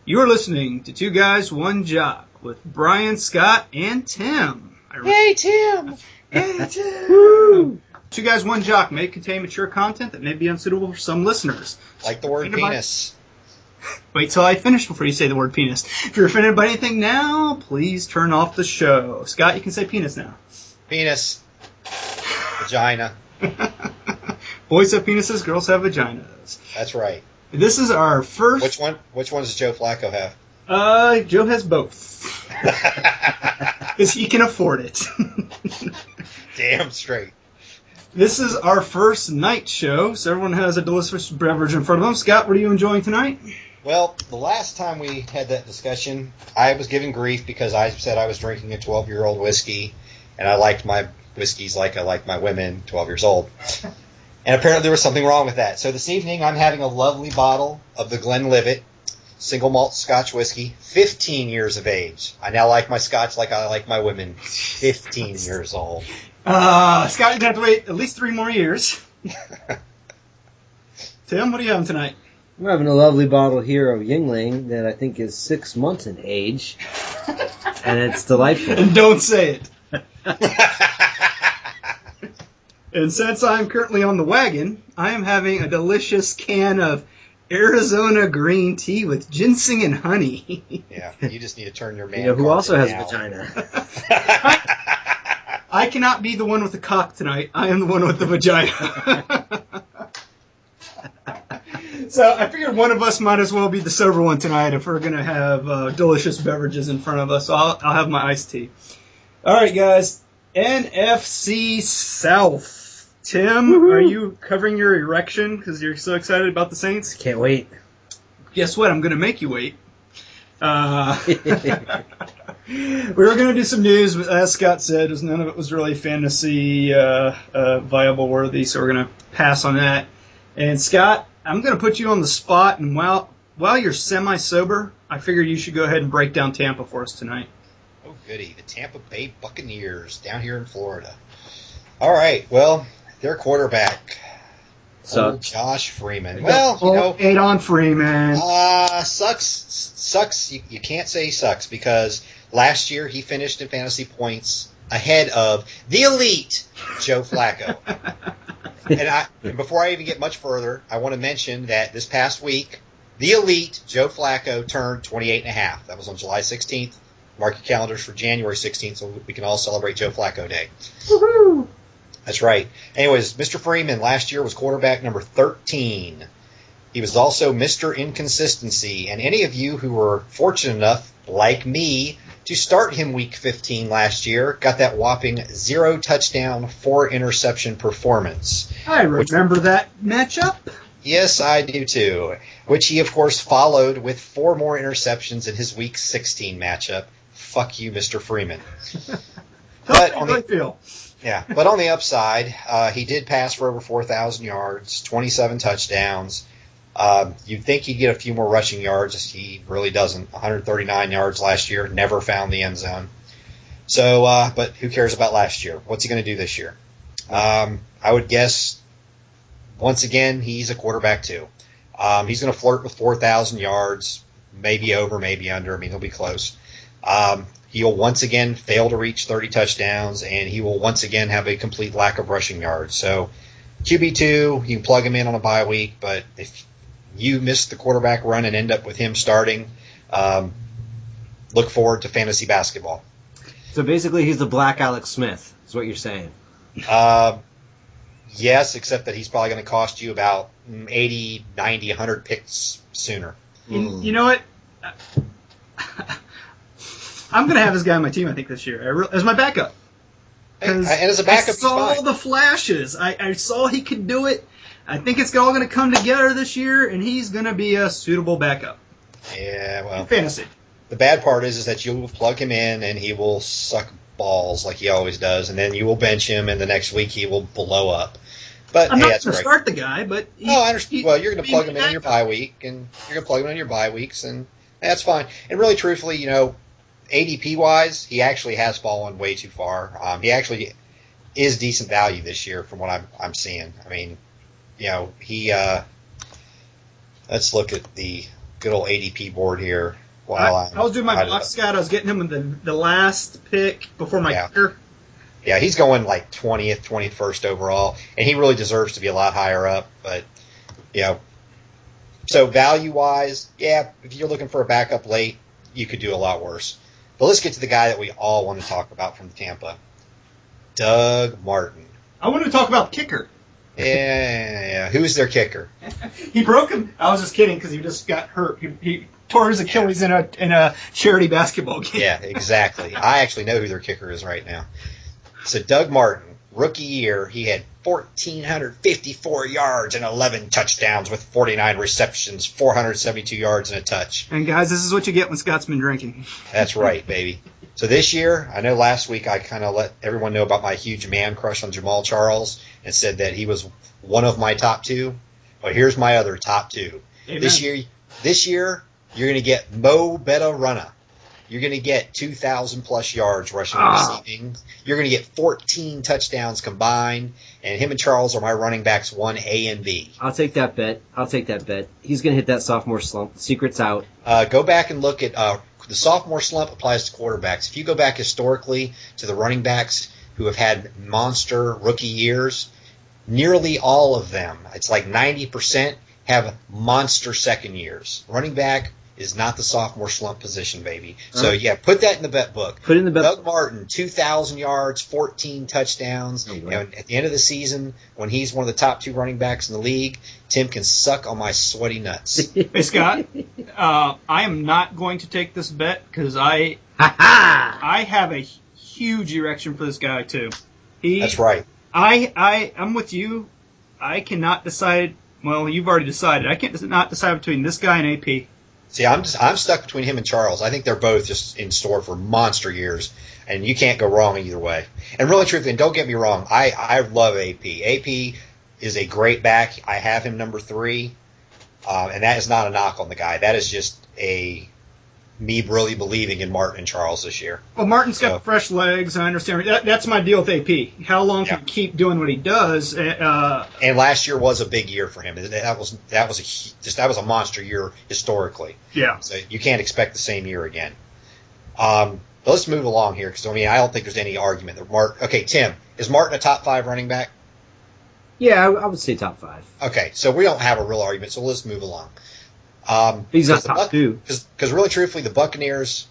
You're listening to Two Guys, One Jock with Brian, Scott, and Tim. Hey, Tim! Hey, Tim! Woo! Two Guys, One Jock may contain mature content that may be unsuitable for some listeners. Like the word penis. Wait till I finish before you say the word penis. If you're offended by anything now, please turn off the show. Scott, you can say penis now. Penis. Vagina. Boys have penises, girls have vaginas. That's right. This is our first... Which one does Joe Flacco have? Joe has both. Because he can afford it. Damn straight. This is our first night show, so everyone has a delicious beverage in front of them. Scott, what are you enjoying tonight? Well, the last time we had that discussion, I was given grief because I said I was drinking a 12-year-old whiskey, and I liked my whiskeys like I like my women, 12 years old. And apparently there was something wrong with that. So this evening I'm having a lovely bottle of the Glenlivet single malt Scotch whiskey, 15 years of age. I now like my Scotch like I like my women, 15 years old. Scott, you're going to have to wait at least 3 more years. Tim, what are you having tonight? I'm having a lovely bottle here of Yingling that I think is 6 months in age. And it's delightful. And don't say it. And since I'm currently on the wagon, I am having a delicious can of Arizona green tea with ginseng and honey. Yeah, you just need to turn your man. You know who also has a vagina? I cannot be the one with the cock tonight. I am the one with the vagina. So I figured one of us might as well be the sober one tonight if we're going to have delicious beverages in front of us. So I'll have my iced tea. All right, guys. NFC South. Tim, Woo-hoo. Are you covering your erection because you're so excited about the Saints? Can't wait. Guess what? I'm going to make you wait. We were going to do some news, but as Scott said, none of it was really fantasy viable worthy, so we're going to pass on that. And Scott, I'm going to put you on the spot, and while you're semi-sober, I figured you should go ahead and break down Tampa for us tonight. Oh, goody. The Tampa Bay Buccaneers down here in Florida. All right, well, their quarterback, Josh Freeman. Well, you know, 8 on Freeman. Sucks. You can't say he sucks because last year he finished in fantasy points ahead of the elite Joe Flacco. And before I even get much further, I want to mention that this past week, the elite Joe Flacco turned 28 and a half. That was on July 16th. Mark your calendars for January 16th so we can all celebrate Joe Flacco Day. Woohoo! That's right. Anyways, Mr. Freeman last year was quarterback number 13. He was also Mr. Inconsistency. And any of you who were fortunate enough, like me, to start him week 15 last year got that whopping 0 touchdown, 4 interception performance. I remember that matchup. Yes, I do too. Which he, of course, followed with 4 more interceptions in his week 16 matchup. Fuck you, Mr. Freeman. But on the upside, he did pass for over 4,000 yards, 27 touchdowns. You'd think he'd get a few more rushing yards. He really doesn't. 139 yards last year, never found the end zone. So, but who cares about last year? What's he going to do this year? I would guess, once again, he's a quarterback too. He's going to flirt with 4,000 yards, maybe over, maybe under. I mean, he'll be close. He'll once again fail to reach 30 touchdowns, and he will once again have a complete lack of rushing yards. So QB2, you can plug him in on a bye week, but if you miss the quarterback run and end up with him starting, look forward to fantasy basketball. So basically he's the black Alex Smith, is what you're saying. Yes, except that he's probably going to cost you about 80, 90, 100 picks sooner. You know what? I'm going to have this guy on my team, I think, this year, as my backup. And as a backup, I saw the flashes. I saw he could do it. I think it's all going to come together this year, and he's going to be a suitable backup. Yeah, well. Fantasy. The bad part is that you will plug him in, and he will suck balls like he always does, and then you will bench him, and the next week he will blow up. But I'm hey, not that's going to great. start the guy, but... I understand. Well, you're going to plug him in on your bye week, and you're going to plug him in on your bye weeks, and that's fine. And really, truthfully, you know, ADP-wise, he actually has fallen way too far. He actually is decent value this year from what I'm seeing. I mean, you know, he let's look at the good old ADP board here. I was doing my box scout. I was getting him in the last pick before my kicker. Yeah, he's going like 20th, 21st overall, and he really deserves to be a lot higher up. But, so value-wise, if you're looking for a backup late, you could do a lot worse. But let's get to the guy that we all want to talk about from Tampa, Doug Martin. I want to talk about kicker. Yeah. Who's their kicker? He broke him. I was just kidding because he just got hurt. He tore his Achilles in a charity basketball game. Yeah, exactly. I actually know who their kicker is right now. So Doug Martin, rookie year, he had 1,454 yards and 11 touchdowns with 49 receptions, 472 yards and a touch. And guys, this is what you get when Scott's been drinking. That's right, baby. So this year, I know last week I kind of let everyone know about my huge man crush on Jamal Charles and said that he was one of my top two. But here's my other top two. Amen. This year, you're going to get Mo Betta-Runna. You're going to get 2,000-plus yards rushing and receiving. You're going to get 14 touchdowns combined. And him and Charles are my running backs 1A and B. I'll take that bet. He's going to hit that sophomore slump. Secret's out. Go back and look at the sophomore slump applies to quarterbacks. If you go back historically to the running backs who have had monster rookie years, nearly all of them, it's like 90%, have monster second years. Running back is not the sophomore slump position, baby. So, put that in the bet book. Put it in the bet book. Doug Martin, 2,000 yards, 14 touchdowns. And at the end of the season, when he's one of the top two running backs in the league, Tim can suck on my sweaty nuts. Hey, Scott, I am not going to take this bet because I have a huge erection for this guy, too. That's right. I'm with you. I cannot decide. Well, you've already decided. I can't not decide between this guy and AP. See, I'm stuck between him and Charles. I think they're both just in store for monster years, and you can't go wrong either way. And really, truthfully, and don't get me wrong, I love AP. AP is a great back. I have him number 3, and that is not a knock on the guy. That is just me really believing in Martin and Charles this year. Well, Martin's got fresh legs. I understand. That's my deal with AP. How long can he keep doing what he does? And last year was a big year for him. That was a monster year historically. Yeah. So you can't expect the same year again. But let's move along here because I don't think there's any argument that Martin. Okay, Tim, is Martin a top 5 running back? Yeah, I would say top 5. Okay, so we don't have a real argument. So let's move along. He's not top 2. Because really, truthfully, the Buccaneers,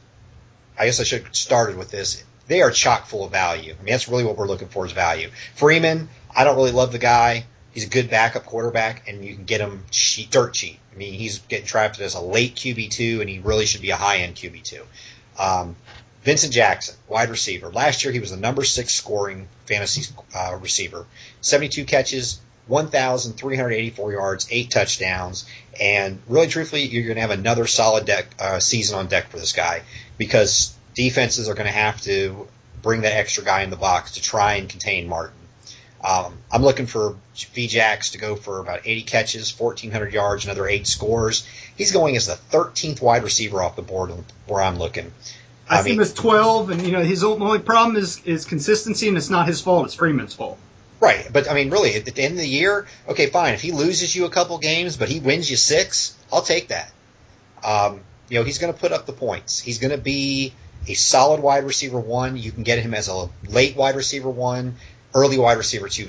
I guess I should have started with this, they are chock full of value. That's really what we're looking for is value. Freeman, I don't really love the guy. He's a good backup quarterback, and you can get him dirt cheap. He's getting drafted as a late QB2, and he really should be a high-end QB2. Vincent Jackson, wide receiver. Last year, he was the number 6 scoring fantasy receiver. 72 catches, 1,384 yards, 8 touchdowns, and really, truthfully, you're going to have another solid season on deck for this guy because defenses are going to have to bring that extra guy in the box to try and contain Martin. I'm looking for VJax to go for about 80 catches, 1,400 yards, another 8 scores. He's going as the 13th wide receiver off the board where I'm looking. I think it's 12, and his only problem is consistency, and it's not his fault; it's Freeman's fault. Right, but really, at the end of the year, okay, fine. If he loses you a couple games, but he wins you 6, I'll take that. He's going to put up the points. He's going to be a solid wide receiver 1. You can get him as a late wide receiver 1, early wide receiver 2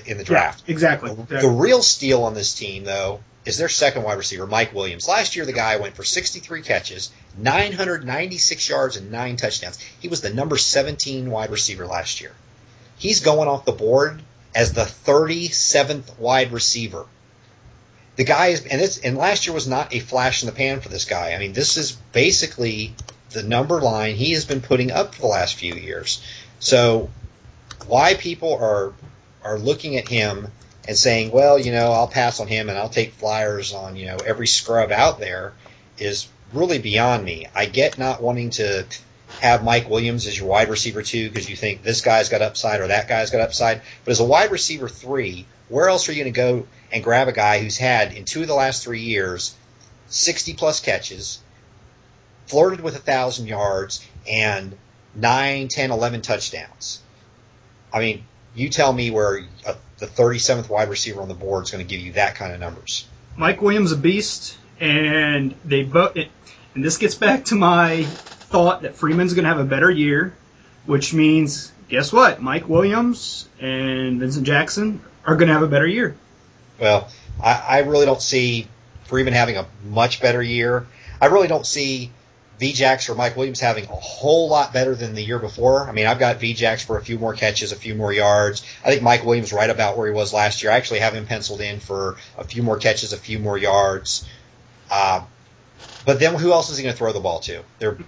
in the draft. Yeah, exactly. The real steal on this team, though, is their second wide receiver, Mike Williams. Last year, the guy went for 63 catches, 996 yards, and 9 touchdowns. He was the number 17 wide receiver last year. He's going off the board as the 37th wide receiver. The guy is, and last year was not a flash in the pan for this guy. This is basically the number line he has been putting up for the last few years. So why people are looking at him and saying, well, I'll pass on him and I'll take flyers on, every scrub out there is really beyond me. I get not wanting to have Mike Williams as your wide receiver 2 because you think this guy's got upside or that guy's got upside. But as a wide receiver 3, where else are you going to go and grab a guy who's had, in 2 of the last 3 years, 60-plus catches, flirted with 1,000 yards, and 9, 10, 11 touchdowns? You tell me where the 37th wide receiver on the board is going to give you that kind of numbers. Mike Williams, a beast. and they both. And this gets back to my thought that Freeman's going to have a better year, which means, guess what? Mike Williams and Vincent Jackson are going to have a better year. Well, I really don't see Freeman having a much better year. I really don't see VJax or Mike Williams having a whole lot better than the year before. I mean, I've got VJax for a few more catches, a few more yards. I think Mike Williams right about where he was last year. I actually have him penciled in for a few more catches, a few more yards. But then who else is he going to throw the ball to?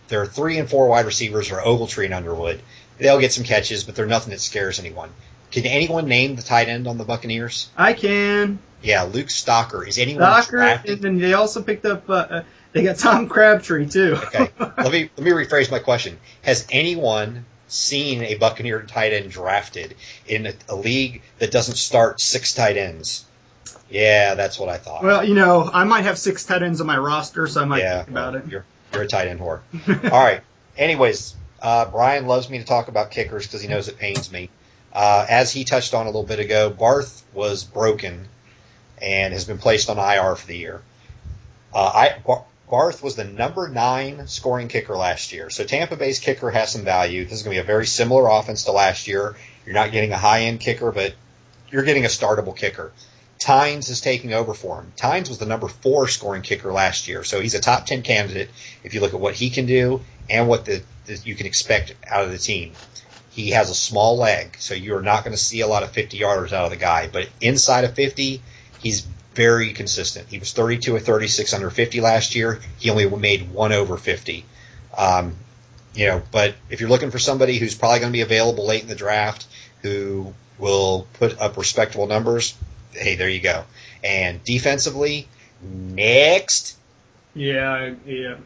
Their 3 and 4 wide receivers are Ogletree and Underwood. They'll get some catches, but they're nothing that scares anyone. Can anyone name the tight end on the Buccaneers? I can. Yeah, Luke Stocker. Is anyone drafted? And then they also picked up. They got Tom Crabtree too. Okay, let me rephrase my question. Has anyone seen a Buccaneer tight end drafted in a league that doesn't start 6 tight ends? Yeah, that's what I thought. Well, I might have 6 tight ends on my roster, so I might think about it. You're a tight end whore. All right. Anyways, Brian loves me to talk about kickers because he knows it pains me. As he touched on a little bit ago, Barth was broken and has been placed on IR for the year. Barth was the number 9 scoring kicker last year. So Tampa Bay's kicker has some value. This is going to be a very similar offense to last year. You're not getting a high-end kicker, but you're getting a startable kicker. Tynes is taking over for him. Tynes was the number 4 scoring kicker last year, so he's a top 10 candidate if you look at what he can do and what you can expect out of the team. He has a small leg, so you're not going to see a lot of 50-yarders out of the guy, but inside of 50, he's very consistent. He was 32 or 36 under 50 last year. He only made 1 over 50. But if you're looking for somebody who's probably going to be available late in the draft, who will put up respectable numbers, hey, there you go. And defensively, next. Yeah,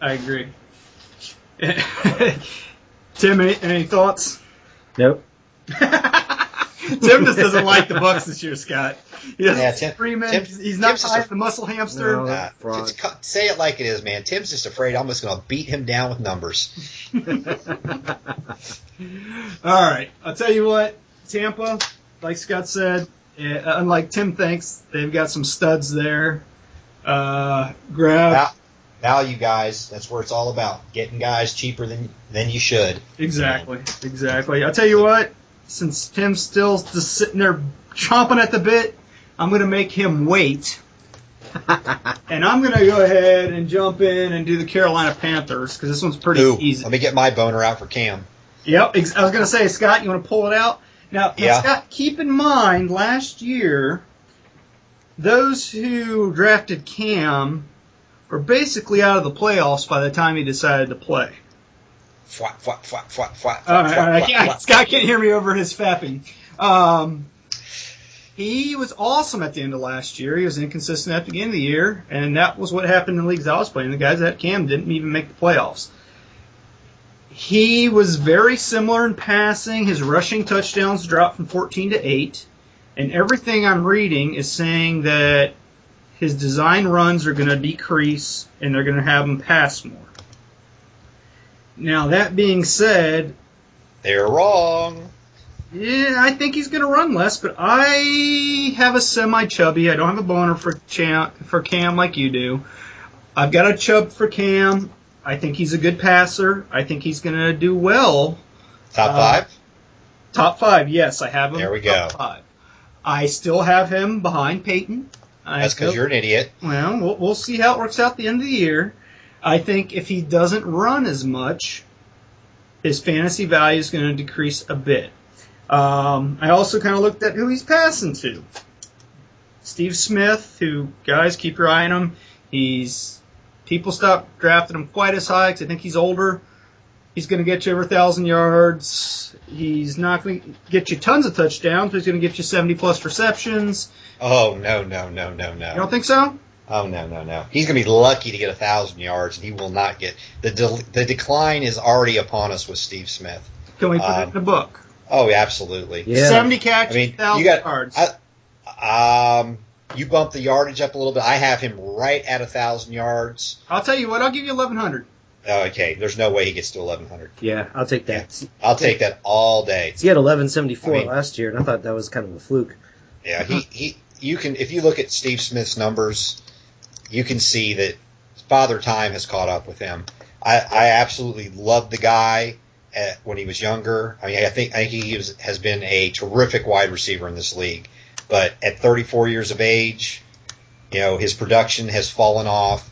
I agree. Tim, any thoughts? Nope. Tim just doesn't like the Bucs this year, Scott. He doesn't. Tim, he's not behind the muscle hamster. No, say it like it is, man. Tim's just afraid I'm just going to beat him down with numbers. All right. I'll tell you what, Tampa, like Scott said, unlike Tim thinks, they've got some studs there. Value guys, that's where it's all about. Getting guys cheaper than you should. Exactly. I'll tell you what, since Tim's still just sitting there chomping at the bit, I'm going to make him wait. And I'm going to go ahead and jump in and do the Carolina Panthers, because this one's pretty easy. Let me get my boner out for Cam. Yep, I was going to say, Scott, you want to pull it out? Now, Scott, keep in mind, last year, those who drafted Cam were basically out of the playoffs by the time he decided to play. Swat. Scott can't hear me over his fapping. He was awesome at the end of last year. He was inconsistent at the beginning of the year, and that was what happened in the leagues I was playing. The guys that had Cam didn't even make the playoffs. He was very similar in passing. His rushing touchdowns dropped from 14 to 8. And everything I'm reading is saying that his design runs are going to decrease and they're going to have him pass more. Now, that being said... They're wrong. Yeah, I think he's going to run less, but I have a semi-chubby. I don't have a boner for Cam like you do. I've got a chub for Cam. I think he's a good passer. I think he's going to do well. Top 5? Top 5, yes. I have him. There we go. Top 5. I still have him behind Peyton. That's because you're an idiot. Well, we'll see how it works out at the end of the year. I think if he doesn't run as much, his fantasy value is going to decrease a bit. I also kind of looked at who he's passing to. Steve Smith, who, guys, keep your eye on him. People stopped drafting him quite as high because I think he's older. He's going to get you over 1,000 yards. He's not going to get you tons of touchdowns, but he's going to get you 70-plus receptions. Oh, no. You don't think so? Oh, no. He's going to be lucky to get 1,000 yards, and he will not get... The decline is already upon us with Steve Smith. Can we put it in the book? Oh, absolutely. Yeah. 70 catches, 1,000 yards. You bump the yardage up a little bit. I have him right at 1,000 yards. I'll tell you what, I'll give you 1,100. Okay, there's no way he gets to 1,100. Yeah, I'll take that. Yeah, I'll take that all day. He had 1174 last year, and I thought that was kind of a fluke. Yeah, you can if you look at Steve Smith's numbers, you can see that Father Time has caught up with him. I absolutely loved the guy when he was younger. I mean, I think he has been a terrific wide receiver in this league. But at 34 years of age, his production has fallen off.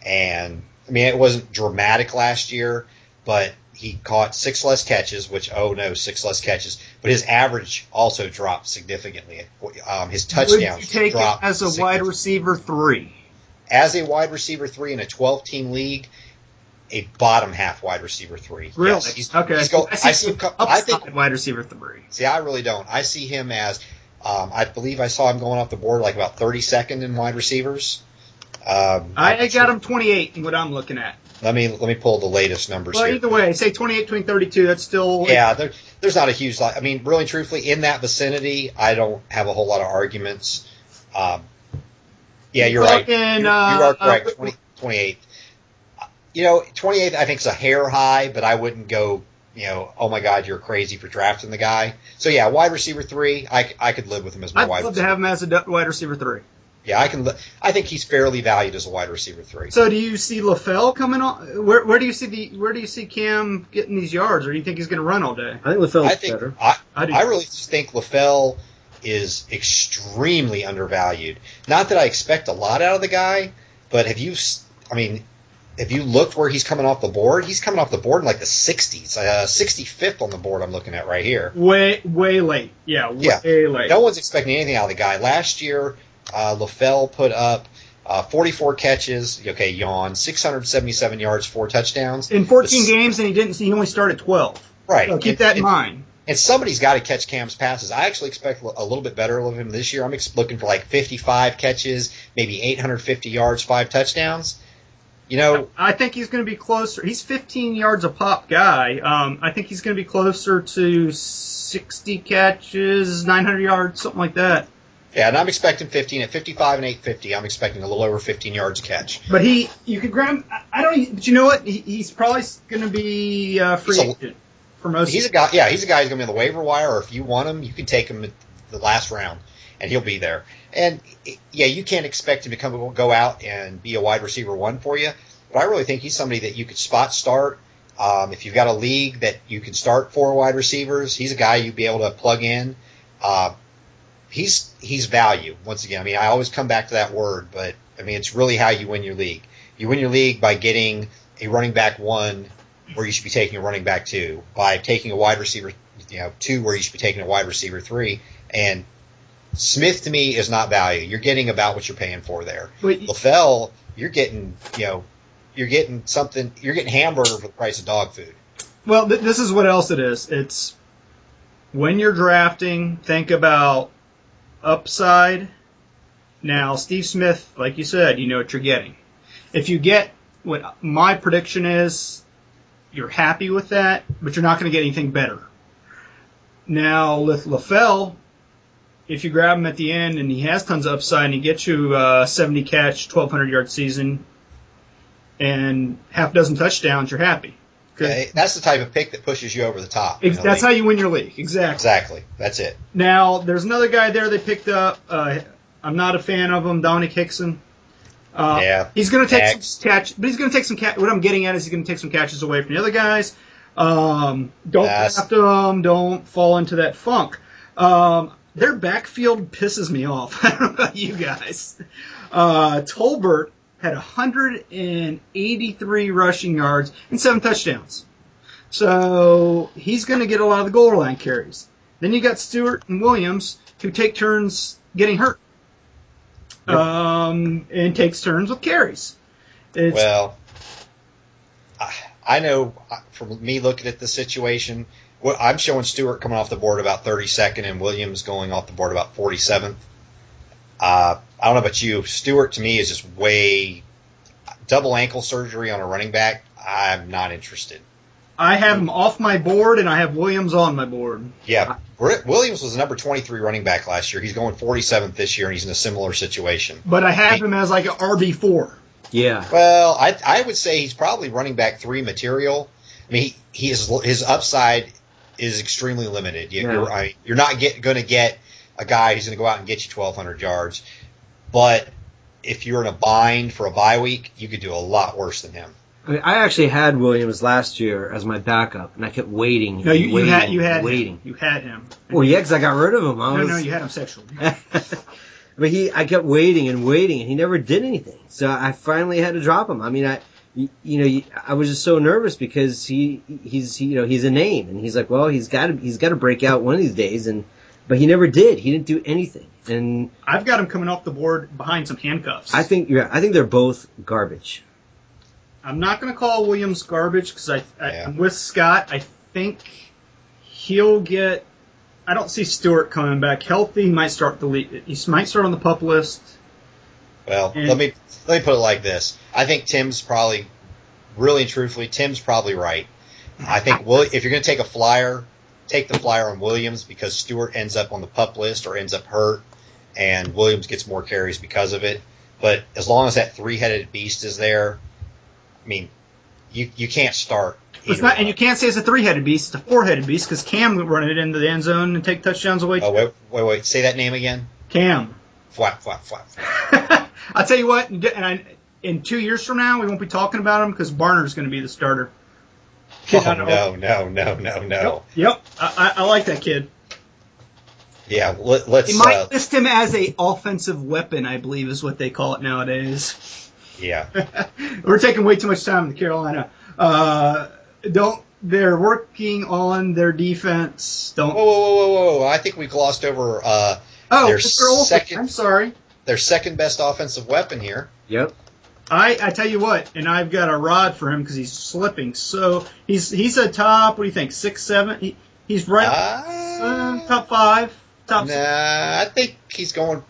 And, I mean, it wasn't dramatic last year, but he caught 6 less catches, 6 less catches. But his average also dropped significantly. His touchdowns Would you take dropped it as a wide receiver 3? As a wide receiver 3 in a 12-team league, a bottom half wide receiver 3. Really? Yes, Okay. I think wide receiver 3. See, I really don't. I see him as, I believe I saw him going off the board like about 32nd in wide receivers. I got him 28 in what I'm looking at. Let me pull the latest numbers Well, here. either way, say 28 between 32. That's still There's not a huge lot. I mean, really, truthfully, in that vicinity, I don't have a whole lot of arguments. You're right. You are correct. 28. 28 I think is a hair high, but I wouldn't go, oh my God, you're crazy for drafting the guy. So yeah, wide receiver 3, I could live with him as my wide receiver. I'd love to have him as a wide receiver 3. Yeah, I think he's fairly valued as a wide receiver 3. So do you see LaFell coming on? Where do you see Cam getting these yards, or do you think he's going to run all day? I think LaFell's better. I really think LaFell is extremely undervalued. Not that I expect a lot out of the guy, but if you looked where he's coming off the board, he's coming off the board in like the 60s, 65th on the board I'm looking at right here. Way late. Yeah, way late. No one's expecting anything out of the guy. Last year, LaFell put up 44 catches, 677 yards, 4 touchdowns. In 14 games, and he only started 12. Right. So keep that in mind. And somebody's got to catch Cam's passes. I actually expect a little bit better of him this year. I'm looking for like 55 catches, maybe 850 yards, 5 touchdowns. I think he's going to be closer. He's 15 yards a pop guy. I think he's going to be closer to 60 catches, 900 yards, something like that. Yeah, and I'm expecting 15 at 55 and 850. I'm expecting a little over 15 yards a catch. But you could grab him. But you know what? He's probably going to be free agent for most. He's a guy. Yeah, he's a guy who's going to be on the waiver wire. Or if you want him, you can take him at the last round, and he'll be there. And yeah, you can't expect him to go out and be a wide receiver 1 for you. But I really think he's somebody that you could spot start. If you've got a league that you can start 4 wide receivers, he's a guy you'd be able to plug in. He's value once again. I mean, I always come back to that word, but I mean, it's really how you win your league. You win your league by getting a running back 1 where you should be taking a running back 2, by taking a wide receiver 2 where you should be taking a wide receiver 3. And Smith to me is not value. You're getting about what you're paying for there. LaFell, you're getting something. You're getting hamburger for the price of dog food. Well, this is what else it is. It's when you're drafting, think about upside. Now, Steve Smith, like you said, you know what you're getting. If you get what my prediction is, you're happy with that, but you're not going to get anything better. Now, with LaFell, if you grab him at the end and he has tons of upside and he gets you 70 catch, 1,200 yard season, and half dozen touchdowns, you're happy. Okay. That's the type of pick that pushes you over the top. That's how you win your league. Exactly. That's it. Now, there's another guy there they picked up. I'm not a fan of him, Dominic Hickson. He's going to take some catch, but he's going to take some catch. What I'm getting at is he's going to take some catches away from the other guys. Don't draft them. Don't fall into that funk. Their backfield pisses me off. I don't know about you guys. Tolbert had 183 rushing yards and 7 touchdowns. So he's going to get a lot of the goal line carries. Then you got Stewart and Williams who take turns getting hurt. Yep. And takes turns with carries. I know from me looking at the situation, I'm showing Stewart coming off the board about 32nd and Williams going off the board about 47th. I don't know about you. Stewart, to me, is just way double ankle surgery on a running back. I'm not interested. I have him off my board, and I have Williams on my board. Yeah. Williams was the number 23 running back last year. He's going 47th this year, and he's in a similar situation. But I have him as like an RB4. Yeah. Well, I would say he's probably running back 3 material. I mean, his upside is extremely limited. You're not going to get a guy who's going to go out and get you 1,200 yards. But if you're in a bind for a bye week, you could do a lot worse than him. I mean, I actually had Williams last year as my backup, and I kept waiting. No, you had waiting. him. You had him. Well, yeah, because I got rid of him. No, you had him sexually. But I kept waiting, and he never did anything. So I finally had to drop him. I mean, I was just so nervous because he's a name, and he's like, well, he's got to break out one of these days, but he never did. He didn't do anything. And I've got him coming off the board behind some handcuffs. I think they're both garbage. I'm not going to call Williams garbage because I'm with Scott. I think he'll get. I don't see Stewart coming back healthy. He might start on the pup list. Well, let me put it like this. I think Tim's probably, really and truthfully, Tim's probably right. I think if you're going to take a flyer, take the flyer on Williams because Stewart ends up on the pup list or ends up hurt, and Williams gets more carries because of it. But as long as that three-headed beast is there, I mean, you can't start. It's not, and you can't say it's a three-headed beast. It's a four-headed beast because Cam would run it into the end zone and take touchdowns away. Oh, wait. Say that name again. Cam. Flap. I'll tell you what, in 2 years from now, we won't be talking about him because Barner's going to be the starter. No. Yep. I like that kid. Yeah, let's... They might list him as a offensive weapon, I believe is what they call it nowadays. Yeah. We're taking way too much time in Carolina. They're working on their defense. Whoa. I think we glossed over their second... I'm sorry. Their second best offensive weapon here. Yep. I tell you what, and I've got a rod for him because he's slipping. So he's a top, what do you think, 6, 7? He's right top 5. I think he's going...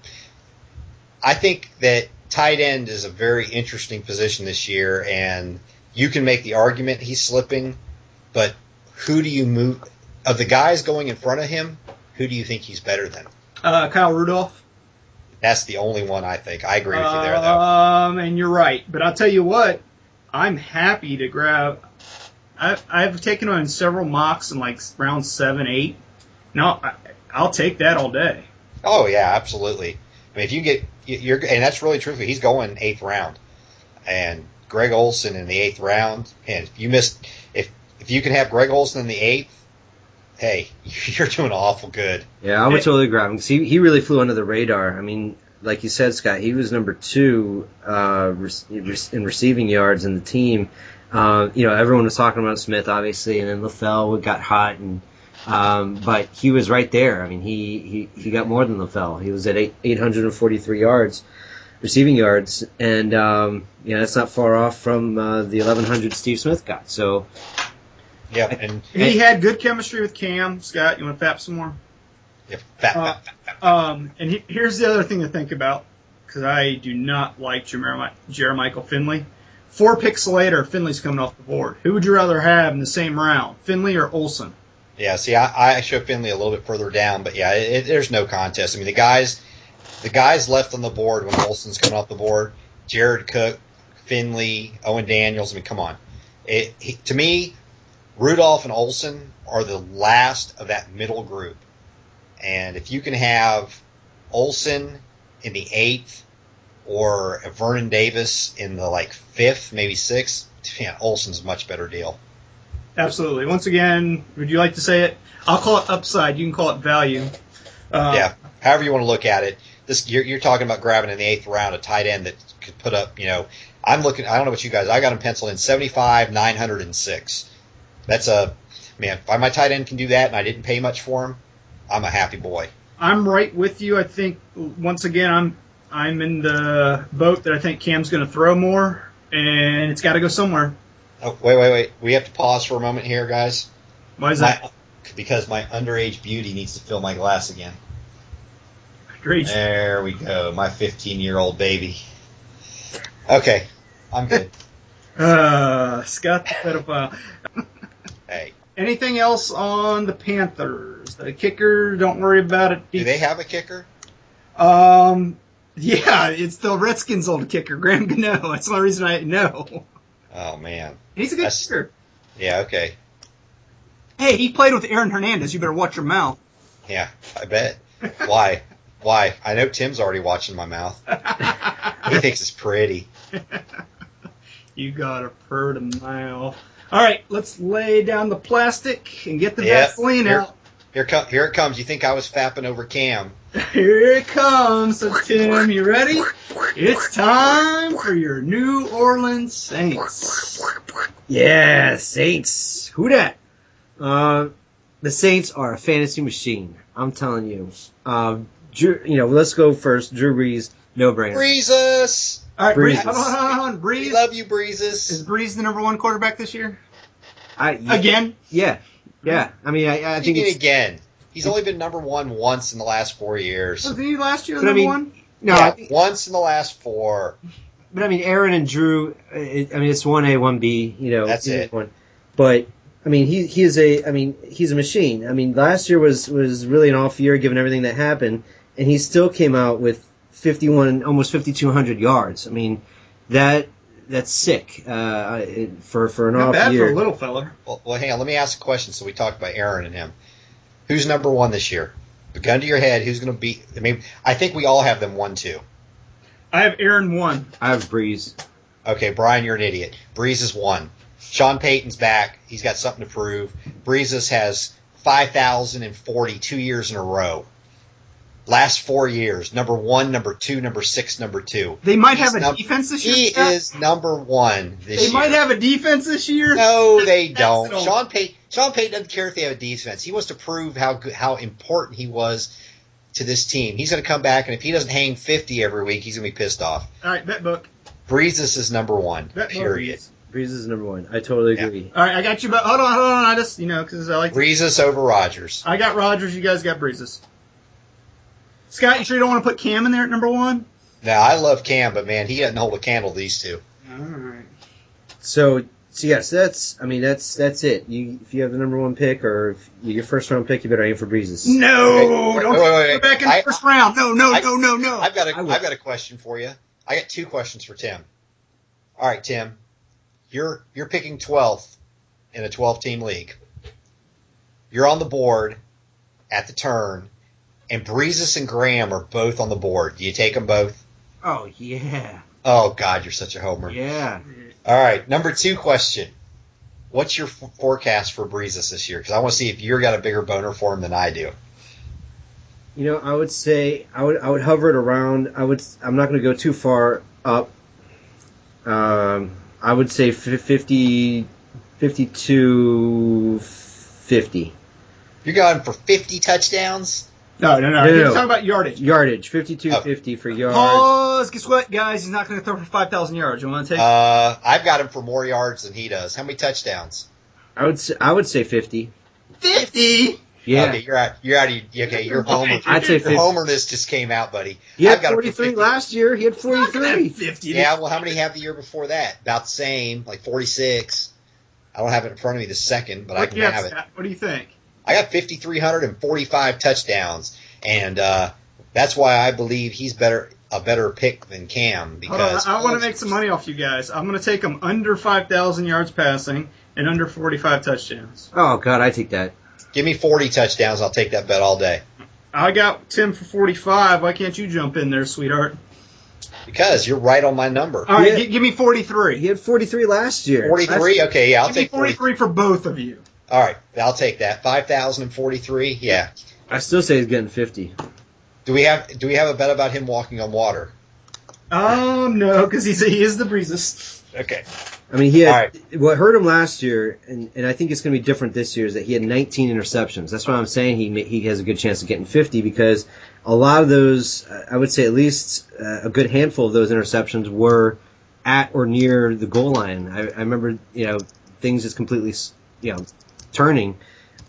I think that tight end is a very interesting position this year, and you can make the argument he's slipping, but who do you move... Of the guys going in front of him, who do you think he's better than? Kyle Rudolph. That's the only one I think. I agree with you there, though. And you're right. But I'll tell you what, I'm happy to grab... I've taken on several mocks in like round 7, 8. No, I'll take that all day. Oh, yeah, absolutely. I mean, if you get... and that's really true. He's going 8th round. And Greg Olsen in the 8th round. And if you missed... If you can have Greg Olsen in the 8th, hey, you're doing awful good. Yeah, I would totally grab him because he really flew under the radar. I mean, like you said, Scott, he was number 2 in receiving yards in the team. Everyone was talking about Smith, obviously, and then LaFell got hot, and but he was right there. I mean, he got more than LaFell. He was at 843 yards, receiving yards, and that's not far off from the 1,100 Steve Smith got. So. Yeah, and he had good chemistry with Cam. Scott, you want to fap some more? Yeah, fap. And here's the other thing to think about, because I do not like Jeremichael Finley. 4 picks later, Finley's coming off the board. Who would you rather have in the same round, Finley or Olsen? Yeah, see, I show Finley a little bit further down, but yeah, there's no contest. I mean, the guys left on the board when Olsen's coming off the board, Jared Cook, Finley, Owen Daniels. I mean, come on. To me, Rudolph and Olsen are the last of that middle group. And if you can have Olsen in the 8th or Vernon Davis in the 5th, maybe 6th, yeah, Olsen's a much better deal. Absolutely. Once again, would you like to say it? I'll call it upside. You can call it value. Yeah, however you want to look at it. You're talking about grabbing in the 8th round a tight end that could put up, I don't know about you guys. I got him penciled in 75, 906. That's if my tight end can do that and I didn't pay much for him, I'm a happy boy. I'm right with you. I think, once again, I'm in the boat that I think Cam's going to throw more, and it's got to go somewhere. Oh, wait. We have to pause for a moment here, guys. Why is that? Because my underage beauty needs to fill my glass again. Great. There we go. My 15-year-old baby. Okay, I'm good. Scott the pedophile. Hey. Anything else on the Panthers? The kicker, don't worry about it. Do they have a kicker? Yeah, it's the Redskins' old kicker, Graham Gano. That's the only reason I know. Oh, man. He's a good kicker. Yeah, okay. Hey, he played with Aaron Hernandez. You better watch your mouth. Yeah, I bet. Why? I know Tim's already watching my mouth. He thinks it's pretty. You got a purr to mile. All right, let's lay down the plastic and get the Vaseline out. Here it comes. You think I was fapping over Cam? Here it comes. So, Tim, you ready? It's time for your New Orleans Saints. Yeah, Saints. Who dat? The Saints are a fantasy machine. I'm telling you. Let's go first. Drew Brees, no brainer. Breezes. All right, Breeze. Hold on. Breeze. We love you, Breezes. Is Breeze the number one quarterback this year? Again? Yeah. I mean, I think it's... again. He's only been number one once in the last 4 years. Wasn't he last year number one? No. Yeah, once in the last 4. But, I mean, Aaron and Drew, it's 1A, 1B, That's it. But, I mean, he's a machine. I mean, last year was really an off year given everything that happened, and he still came out with 51, almost 5,200 yards. I mean, that's sick for an off year. Not bad for a little fella. Well, hang on. Let me ask a question. So we talked about Aaron and him. Who's number one this year? The gun to your head. Who's going to be? I mean, I think we all have them 1-2. I have Aaron 1. I have Breeze. Okay, Brian, you're an idiot. Breeze is 1. Sean Payton's back. He's got something to prove. Breezes has 5,040 2 years in a row. Last 4 years, number 1, number 2, number 6, number 2. They might have a defense this year. He is number 1 this year. They might have a defense this year. No, they don't. Sean Payton doesn't care if they have a defense. He wants to prove how important he was to this team. He's going to come back, and if he doesn't hang 50 every week, he's going to be pissed off. All right, bet book. Breezes is number 1. Period. Breeze is number 1. I totally agree. All right, I got you. But hold on. I just because I like Breezes over Rodgers. I got Rodgers. You guys got Breezes. Scott, you sure you don't want to put Cam in there at number 1? No, I love Cam, but man, he doesn't hold a candle to these two. All right. So yes, that's it. If you have the number 1 pick or if your first round pick, you better aim for Breezes. No, wait, don't go back in the first round. No. I've got a question for you. I got 2 questions for Tim. All right, Tim, you're picking 12th in a 12-team league. You're on the board at the turn. And Breezes and Graham are both on the board. Do you take them both? Oh, yeah. Oh, God, you're such a homer. Yeah. All right, number 2 question. What's your forecast for Breezes this year? Because I want to see if you've got a bigger boner for him than I do. I would say I would hover it around. I'm not going to go too far up. I would say 52, 50. You're going for 50 touchdowns? No. You're talking about yardage. Yardage, 52-50 for yards. Pause. Guess what, guys? He's not going to throw for 5,000 yards. You want to take? I've got him for more yards than he does. How many touchdowns? I would say 50. 50. Yeah. Okay, you're out. Okay, your homer. I'd say 50. Your homerness just came out, buddy. He had I've got 43 last year. He had 43. 50. Yeah. Well, how many have the year before that? About the same, like 46. I don't have it in front of me this second, but I can have it. What do you think? I got 5,345 touchdowns, and that's why I believe he's a better pick than Cam. Because I want to make some money off you guys. I'm going to take him under 5,000 yards passing and under 45 touchdowns. Oh, God, I take that. Give me 40 touchdowns. I'll take that bet all day. I got Tim for 45. Why can't you jump in there, sweetheart? Because you're right on my number. All right, give me 43. He had 43 last year. 43? Okay, yeah, I'll take 43 for both of you. All right, I'll take that. 5,043, yeah. I still say he's getting 50. Do we have a bet about him walking on water? No, because he is the Breezes. Okay. I mean, he had what hurt him last year, and I think it's going to be different this year, is that he had 19 interceptions. That's why I'm saying he has a good chance of getting 50, because a lot of those, I would say at least a good handful of those interceptions were at or near the goal line. I remember, things just completely, turning.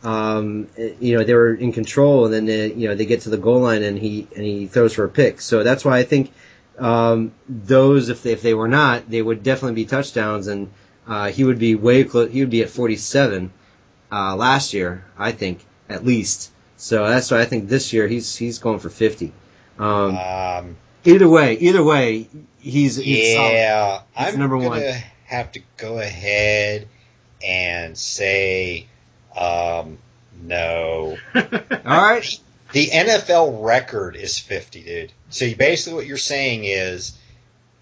They were in control, and then they get to the goal line, and he throws for a pick. So that's why I think those, if they were not, they would definitely be touchdowns, and he would be way close. He would be at 47 last year, I think, at least. So that's why I think this year he's going for 50. Either way, he's solid. I'm number 1. I'm gonna have to go ahead and say no. All right. The NFL record is 50, dude. So basically what you're saying is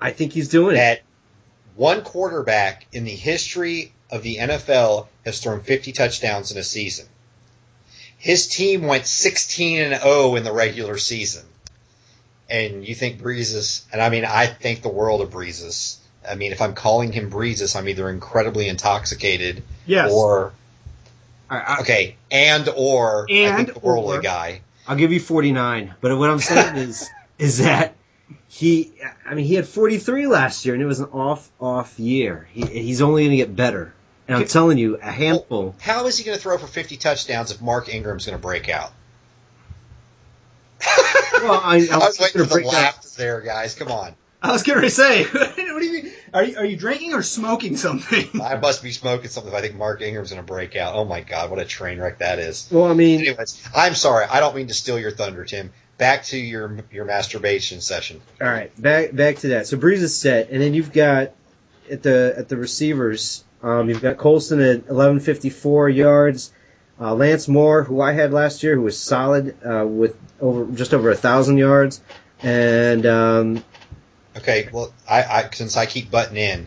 I think he's doing it. That one quarterback in the history of the NFL has thrown 50 touchdowns in a season. His team went 16-0 in the regular season. And you think Breezes, and I mean, I think the world of Breezes. I mean, if I'm calling him Breezes, I'm either incredibly intoxicated or, I think the worldly guy. I'll give you 49. But what I'm saying is that he had 43 last year, and it was an off year. He's only going to get better. And I'm telling you, a handful. Well, how is he going to throw for 50 touchdowns if Mark Ingram's going to break out? Well, I was waiting for the laughter there, guys. Come on. I was going to say, what do you mean? Are you drinking or smoking something? I must be smoking something if I think Mark Ingram's going to break out. Oh, my God, what a train wreck that is. Well, I mean... Anyways, I'm sorry. I don't mean to steal your thunder, Tim. Back to your masturbation session. All right, back to that. So Breeze is set, and then you've got, at the receivers, you've got Colston at 1154 yards. Lance Moore, who I had last year, who was solid with just over 1,000 yards. And... Okay, well, I since I keep butting in,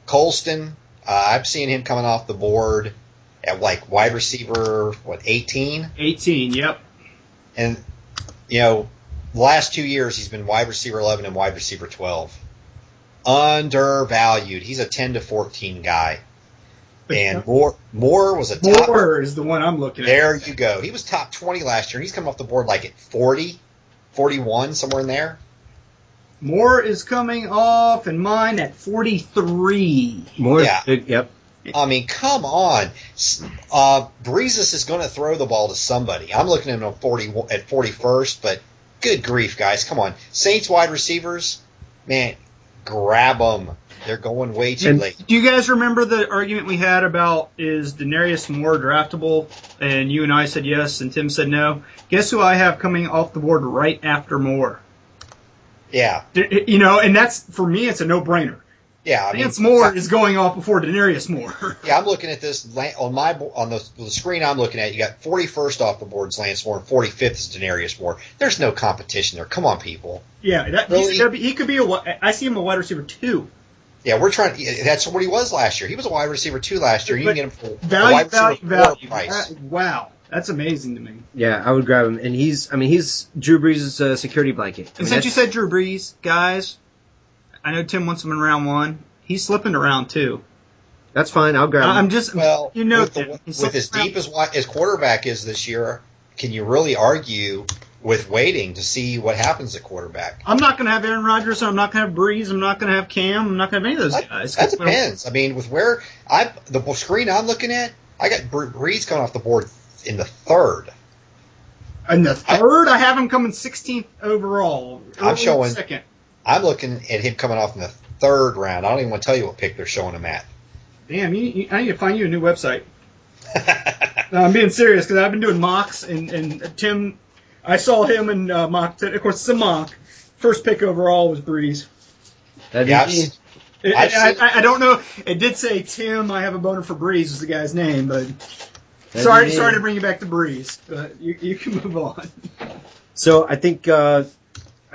Colston, I've seen him coming off the board at like wide receiver, 18? 18, yep. And, the last 2 years he's been wide receiver 11 and wide receiver 12. Undervalued. He's a 10 to 14 guy. And Moore was a top. Moore is the one I'm looking at. There you go. He was top 20 last year. He's coming off the board like at 40, 41, somewhere in there. Moore is coming off in mine at 43. Moore, yeah. Yep. I mean, come on. Breezes is going to throw the ball to somebody. I'm looking at him at 41st, but good grief, guys. Come on. Saints wide receivers, man, grab them. They're going way too late. Do you guys remember the argument we had about is Denarius Moore draftable? And you and I said yes, and Tim said no. Guess who I have coming off the board right after Moore? Yeah. And that's, for me, it's a no-brainer. Yeah, Lance Moore is going off before Denarius Moore. Yeah, I'm looking at this on the screen I'm looking at. You got 41st off the board is Lance Moore, and 45th is Denarius Moore. There's no competition there. Come on, people. Yeah, he could be I see him a wide receiver 2. Yeah, we're trying. That's what he was last year. He was a wide receiver 2 last year. You can get him for value price. Wow, that's amazing to me. Yeah, I would grab him, and he's Drew Brees' security blanket. And since you said Drew Brees, guys, I know Tim wants him in round 1. He's slipping to round 2. That's fine. I'll grab him. I'm just with as deep as quarterback is this year, can you really argue with waiting to see what happens at quarterback? I'm not going to have Aaron Rodgers. I'm not going to have Breeze. I'm not going to have Cam. I'm not going to have any of those guys. That depends. I mean, with the screen I'm looking at, I got Breeze coming off the board in the 3rd. In the 3rd, I have him coming 16th overall. I'm showing second. I'm looking at him coming off in the 3rd round. I don't even want to tell you what pick they're showing him at. Damn, I need to find you a new website. No, I'm being serious because I've been doing mocks, and Tim, I saw him in mock. Of course, it's a mock. First pick overall was Breeze. That'd be I don't know. It did say Tim. I have a boner for Breeze is the guy's name, but sorry to bring you back to Breeze, but you can move on. So I think.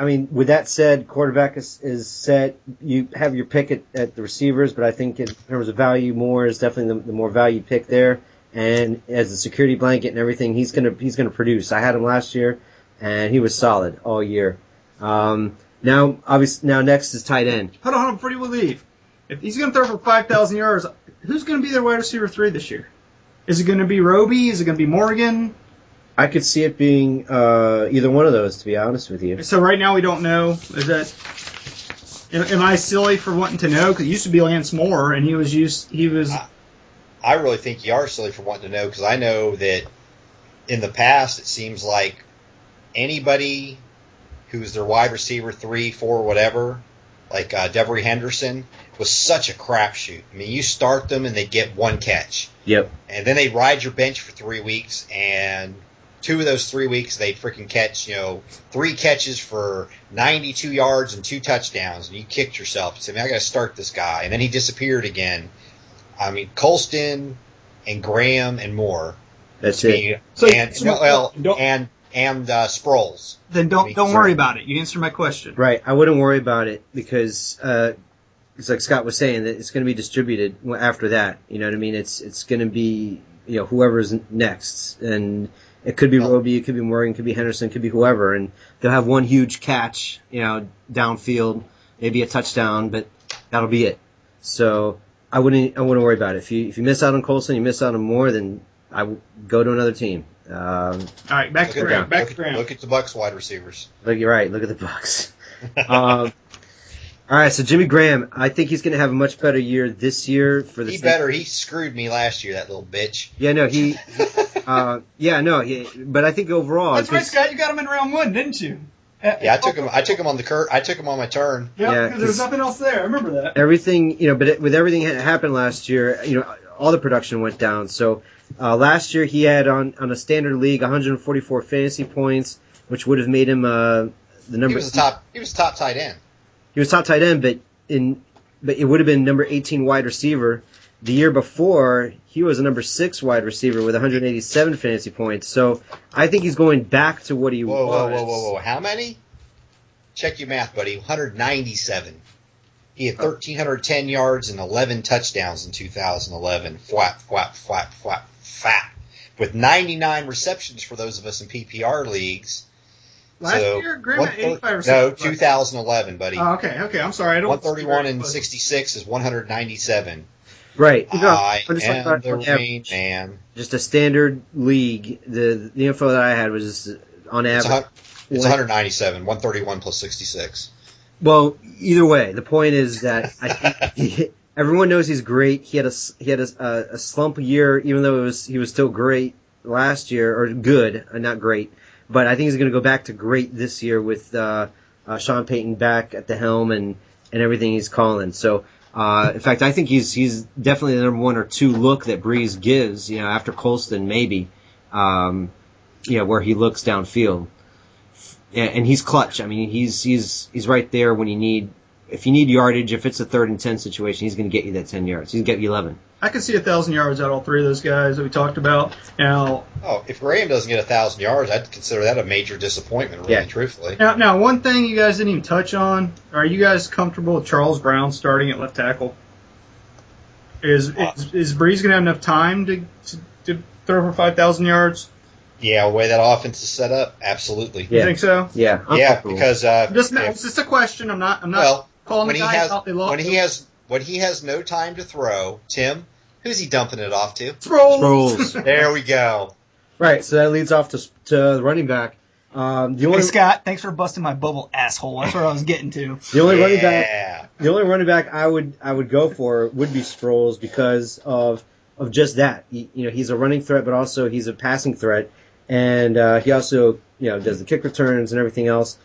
With that said, quarterback is set. You have your pick at the receivers, but I think in terms of value, Moore is definitely the more value pick there. And as a security blanket and everything, he's gonna produce. I had him last year, and he was solid all year. Now next is tight end. Hold on, before you leave. If he's gonna throw for 5,000 yards, who's gonna be their wide receiver 3 this year? Is it gonna be Roby? Is it gonna be Morgan? I could see it being either one of those, to be honest with you. So right now we don't know. Is that? Am I silly for wanting to know? Because it used to be Lance Moore, and he was. I really think you are silly for wanting to know, because I know that in the past it seems like anybody who's their wide receiver 3, 4, whatever, like Devery Henderson, was such a crapshoot. I mean, you start them and they get 1 catch. Yep. And then they ride your bench for 3 weeks, and 2 of those 3 weeks they freaking catch, 3 catches for 92 yards and 2 touchdowns, and you kicked yourself and said, I got to start this guy. And then he disappeared again. I mean, Colston and Graham and Moore. That's it. And and Sproles. Then don't worry about it. You answered my question. Right. I wouldn't worry about it because it's like Scott was saying that it's going to be distributed after that. You know what I mean? It's going to be whoever's next, and it could be Roby, it could be Morgan, it could be Henderson, it could be whoever, and they'll have one huge catch, downfield, maybe a touchdown, but that'll be it. So I wouldn't worry about it. If you miss out on Colson, you miss out on more, then I would go to another team. All right, back to Graham. Look at the Bucs wide receivers. You're right. Look at the Bucs. All right, so Jimmy Graham, I think he's going to have a much better year this year for the. He screwed me last year, that little bitch. Yeah, no, but I think overall. That's right, Scott. You got him in round 1, didn't you? Yeah, I took him on the curve. I took him on my turn. Yeah, because there was nothing else there. I remember that. Everything, but with everything that happened last year, all the production went down. So last year he had on a standard league 144 fantasy points, which would have made him the number. He was top tight end. He was top tight end, but it would have been number 18 wide receiver. The year before, he was a number 6 wide receiver with 187 fantasy points. So I think he's going back to what he was. Whoa. How many? Check your math, buddy. 197. He had 1,310 yards and 11 touchdowns in 2011. Fat. With 99 receptions for those of us in PPR leagues. Last year, Graham had 85 receptions. No, 2011, buddy. Oh, okay. I'm sorry. 131 and 66 is 197. Right. I am the Rain Man. Just a standard league. The info that I had was on average. It's 197. 131 plus 66. Well, either way, the point is that I think everyone knows he's great. He had a slump year, even though he was still great last year, or good, not great. But I think he's going to go back to great this year with Sean Payton back at the helm and everything he's calling. So, in fact, I think he's definitely the number 1 or 2 look that Breeze gives. After Colston, maybe. Where he looks downfield, and he's clutch. I mean, he's right there when you need. If you need yardage, if it's a 3rd and 10 situation, he's going to get you that 10 yards. He's going to get you 11. I can see 1,000 yards out of all 3 of those guys that we talked about. Now, if Graham doesn't get 1,000 yards, I'd consider that a major disappointment, really, truthfully. Now, one thing you guys didn't even touch on: are you guys comfortable with Charles Brown starting at left tackle? Is Breeze going to have enough time to throw for 5,000 yards? Yeah, the way that offense is set up, absolutely. Yeah. You think so? Yeah. Because it's just a question. I'm not. Well, calling when the guy out. When he has no time to throw, Tim, who's he dumping it off to? Sproles. There we go. Right, so that leads off to the running back. Hey, Scott, thanks for busting my bubble, asshole. That's where I was getting to. The only running back I would go for would be Sproles because of just that. He's a running threat, but also he's a passing threat, and he also does the kick returns and everything else.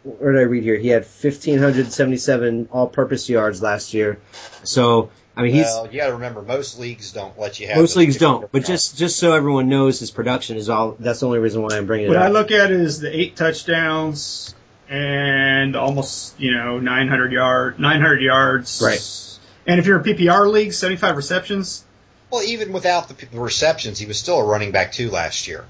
Where did I read here? He had 1,577 all-purpose yards last year. So, I mean, you got to remember, most leagues don't let you have. Most leagues don't, but just so everyone knows, his production is all. That's the only reason why I'm bringing it up. What I look at is the 8 touchdowns and almost 900 yards. Right. And if you're in PPR league, 75 receptions. Well, even without the receptions, he was still a running back too last year.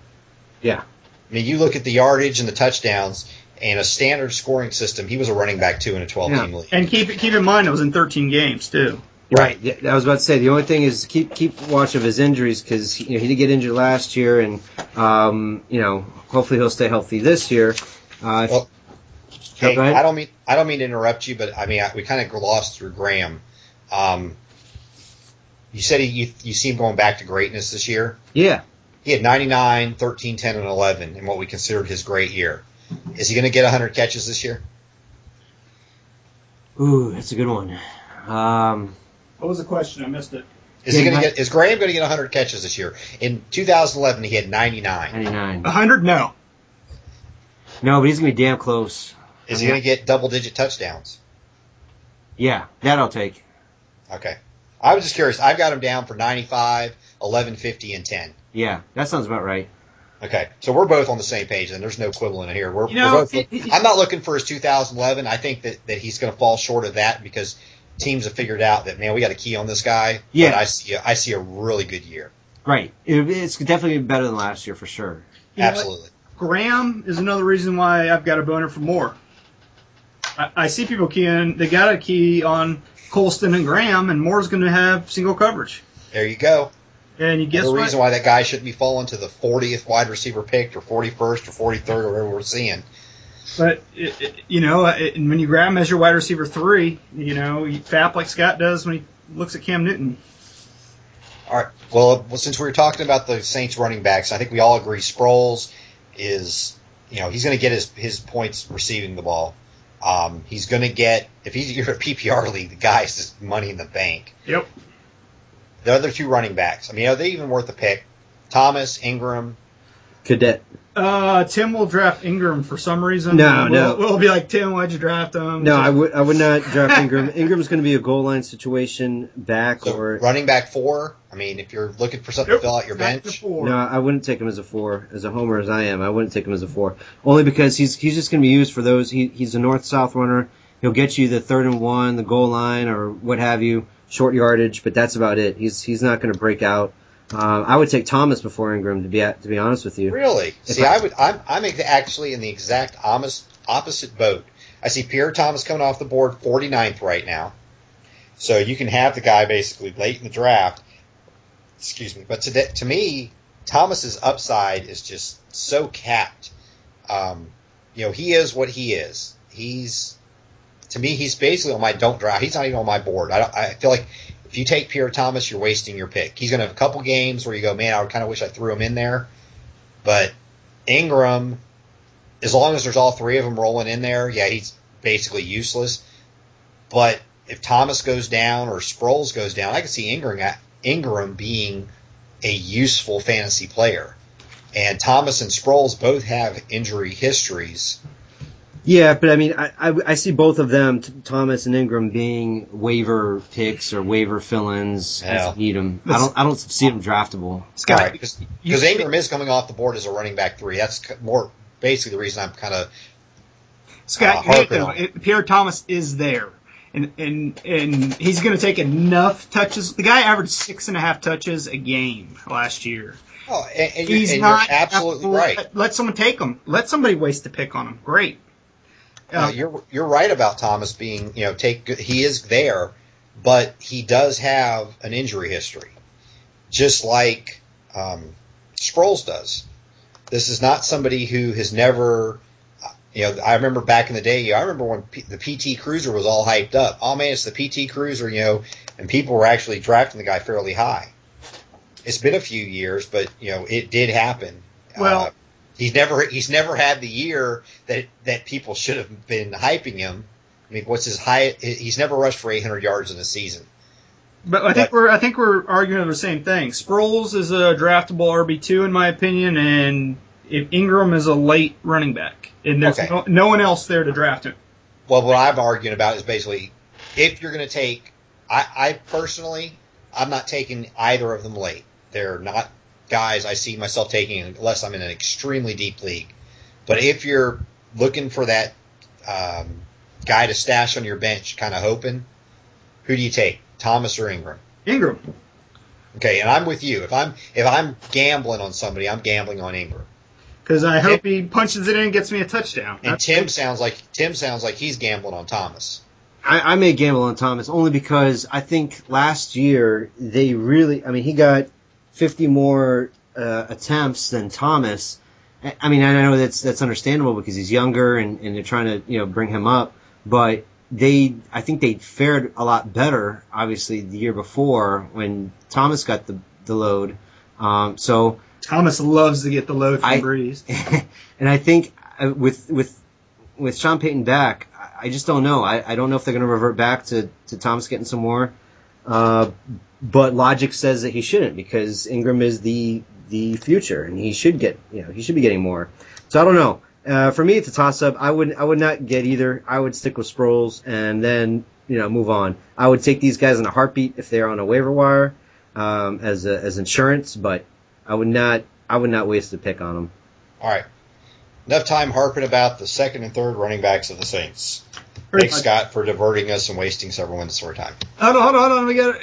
Yeah. I mean, you look at the yardage and the touchdowns. And a standard scoring system, he was a running back too in a 12-team league. And keep in mind, it was in 13 games too. Right. Yeah, I was about to say the only thing is keep watch of his injuries because he did get injured last year, and hopefully he'll stay healthy this year. Hey, I don't mean to interrupt you, but I mean we kind of glossed through Graham. You said you see him going back to greatness this year. Yeah. He had 99, 13, 10, and 11 in what we considered his great year. Is he going to get 100 catches this year? Ooh, that's a good one. What was the question? I missed it. Is Graham going to get 100 catches this year? In 2011, he had 99. 100? No. No, but he's going to be damn close. Is he going to get double-digit touchdowns? Yeah, that I'll take. Okay. I was just curious. I've got him down for 95, 11, 50, and 10. Yeah, that sounds about right. Okay, so we're both on the same page, and there's no quibbling here. We're both. I'm not looking for his 2011. I think that he's going to fall short of that because teams have figured out that, man, we got a key on this guy. Yeah, but I see a really good year. Right, it's definitely better than last year for sure. Absolutely. Graham is another reason why I've got a boner for Moore. I see people keying. They got a key on Colston and Graham, and Moore's going to have single coverage. There you go. And you guess the what? reason why that guy shouldn't be falling to the 40th wide receiver pick or 41st or 43rd or whatever we're seeing. But, when you grab him as your wide receiver 3, you fap like Scott does when he looks at Cam Newton. All right. Well, since we were talking about the Saints running backs, I think we all agree Sproles is, he's going to get his points receiving the ball. He's going to get, if you're a PPR league, the guy's just money in the bank. Yep. The other 2 running backs, are they even worth a pick? Thomas, Ingram. Cadet. Tim will draft Ingram for some reason. No. We'll be like, Tim, why'd you draft him? No, I would not draft Ingram. Ingram's going to be a goal line situation back or running back 4. If you're looking for something to fill out your bench. No, I wouldn't take him as a 4. As a homer as I am, I wouldn't take him as a 4. Only because he's just going to be used for those. He's a north-south runner. He'll get you the 3rd and 1, the goal line, or what have you, short yardage, but that's about it. He's not going to break out. I would take Thomas before Ingram, to be honest with you. Really? I'm actually in the exact opposite boat. I see Pierre Thomas coming off the board 49th right now. So you can have the guy basically late in the draft. Excuse me. But to me, Thomas's upside is just so capped. He is what he is. To me, he's basically on my don't draft. He's not even on my board. I feel like if you take Pierre Thomas, you're wasting your pick. He's going to have a couple games where you go, man, I kind of wish I threw him in there. But Ingram, as long as there's all 3 of them rolling in there, yeah, he's basically useless. But if Thomas goes down or Sproles goes down, I can see Ingram being a useful fantasy player. And Thomas and Sproles both have injury histories. Yeah, but I see both of them, Thomas and Ingram, being waiver picks or waiver fill-ins as you need them. I don't see them draftable. Scott, right, because Ingram is coming off the board as a running back 3. That's more basically the reason I'm kind of Scott, Pierre Thomas is there, and he's going to take enough touches. The guy averaged 6.5 touches a game last year. Oh, and you're absolutely right. Let someone take him. Let somebody waste a pick on him. Great. You're right about Thomas being, he is there, but he does have an injury history, just like Sproles does. This is not somebody who has never, I remember back in the day, I remember when the PT Cruiser was all hyped up. Oh man, it's the PT Cruiser, and people were actually drafting the guy fairly high. It's been a few years, but it did happen. Well. He's never had the year that people should have been hyping him. What's his high? He's never rushed for 800 yards in a season. But I think we're arguing the same thing. Sproles is a draftable RB2 in my opinion, and Ingram is a late running back, and there's no one else there to draft him. Well, what I'm arguing about is basically if you're going to take, I personally, I'm not taking either of them late. They're not guys I see myself taking unless I'm in an extremely deep league. But if you're looking for that guy to stash on your bench, kind of hoping, who do you take, Thomas or Ingram? Ingram. Okay, and I'm with you. If I'm gambling on somebody, I'm gambling on Ingram. Because I hope he punches it in and gets me a touchdown. And Tim sounds like he's gambling on Thomas. I may gamble on Thomas only because I think last year they really, he got 50 more attempts than Thomas. I know that's understandable because he's younger and they're trying to bring him up. But I think they fared a lot better, obviously, the year before when Thomas got the load. So Thomas loves to get the load from Breeze. And I think with Sean Payton back, I just don't know. I don't know if they're going to revert back to Thomas getting some more. But logic says that he shouldn't because Ingram is the future and he should be getting more. So I don't know. For me, it's a toss up. I would not get either. I would stick with Sproles and then move on. I would take these guys in a heartbeat if they're on a waiver wire as insurance, but I would not waste a pick on them. All right. Enough time harping about the second and third running backs of the Saints. Thanks, Scott, for diverting us and wasting several minutes of our time. Hold on. We got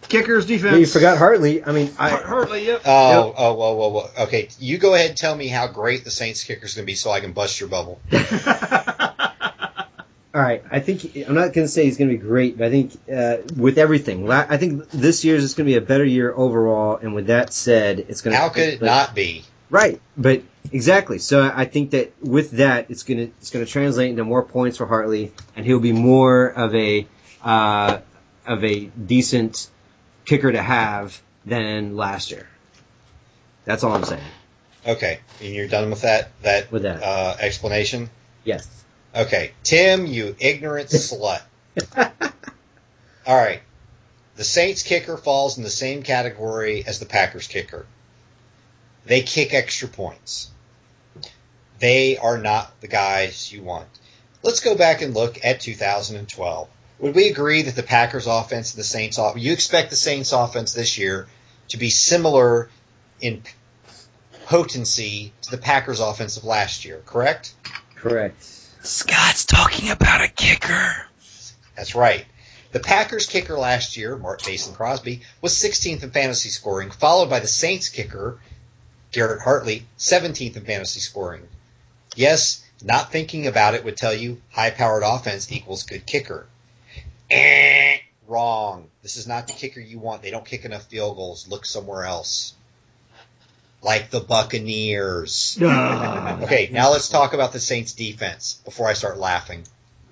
kickers defense. Yeah, you forgot Hartley. I mean, Hartley, yep. Whoa. Okay, you go ahead and tell me how great the Saints kicker is going to be so I can bust your bubble. All right, I think I'm not going to say he's going to be great, but I think with everything, I think this year is going to be a better year overall. And with that said, it's going to. How could it not be? Right, but exactly. So I think that with that, it's going to translate into more points for Hartley, and he'll be more of a decent kicker to have than last year. That's all I'm saying. Okay, and you're done with that explanation? Yes. Okay, Tim, you ignorant slut. All right, the Saints kicker falls in the same category as the Packers kicker. They kick extra points. They are not the guys you want. Let's go back and look at 2012. Would we agree that the Packers offense and the Saints offense, you expect the Saints offense this year to be similar in potency to the Packers offense of last year, correct? Correct. Scott's talking about a kicker. That's right. The Packers kicker last year, Mason Crosby, was 16th in fantasy scoring, followed by the Saints kicker, Garrett Hartley, 17th in fantasy scoring. Yes, not thinking about it would tell you high-powered offense equals good kicker. Wrong. This is not the kicker you want. They don't kick enough field goals. Look somewhere else. Like the Buccaneers. Okay, now let's talk about the Saints defense before I start laughing.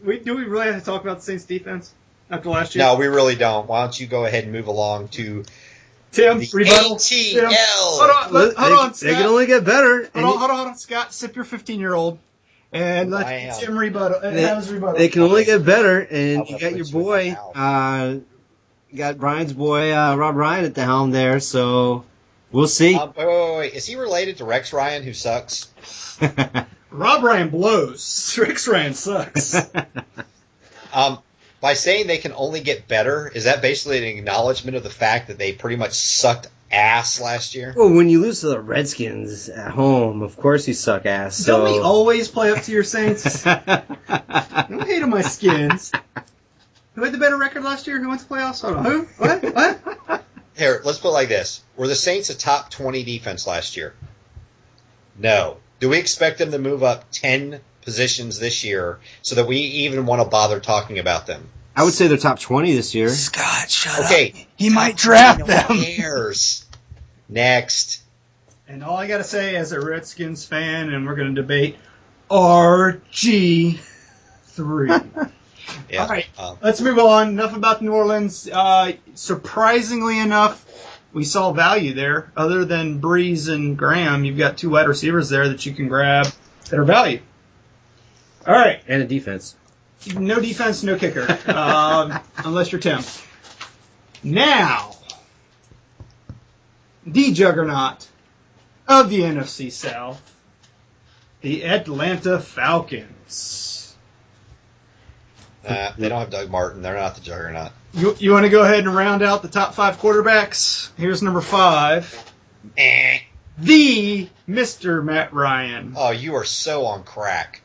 Do we really have to talk about the Saints defense after last year? No, we really don't. Why don't you go ahead and move along to Tim, the rebuttal. ATL. Tim. Hold on, Scott. They can only get better. Hold on, Scott. Sip your 15-year-old. And let Tim rebuttal. Have his rebuttal. They can only get better, and you got your boy, you got Brian's boy, Rob Ryan at the helm there, so we'll see. Wait. Is he related to Rex Ryan, who sucks? Rob Ryan blows. Rex Ryan sucks. By saying they can only get better, is that basically an acknowledgement of the fact that they pretty much sucked ass last year? Well, when you lose to the Redskins at home, of course you suck ass. So. Don't we always play up to your Saints? Don't hate on my Skins. Who had the better record last year? Who went to playoffs? Hold on. Who? What? Here, let's put it like this. Were the Saints a top 20 defense last year? No. Do we expect them to move up 10 positions this year so that we even want to bother talking about them? I would say they're top 20 this year. Scott, shut up. Okay. He might draft them. Who cares? Next. And all I got to say as a Redskins fan, and we're going to debate RG3. Yeah. All right, let's move on. Enough about New Orleans. Surprisingly enough, we saw value there. Other than Breeze and Graham, you've got two wide receivers there that you can grab that are value. All right. And a defense. No defense, no kicker, unless you're Tim. Now, the juggernaut of the NFC South, the Atlanta Falcons. They don't have Doug Martin. They're not the juggernaut. You want to go ahead and round out the top 5 quarterbacks? Here's number 5. The Mr. Matt Ryan. Oh, you are so on crack.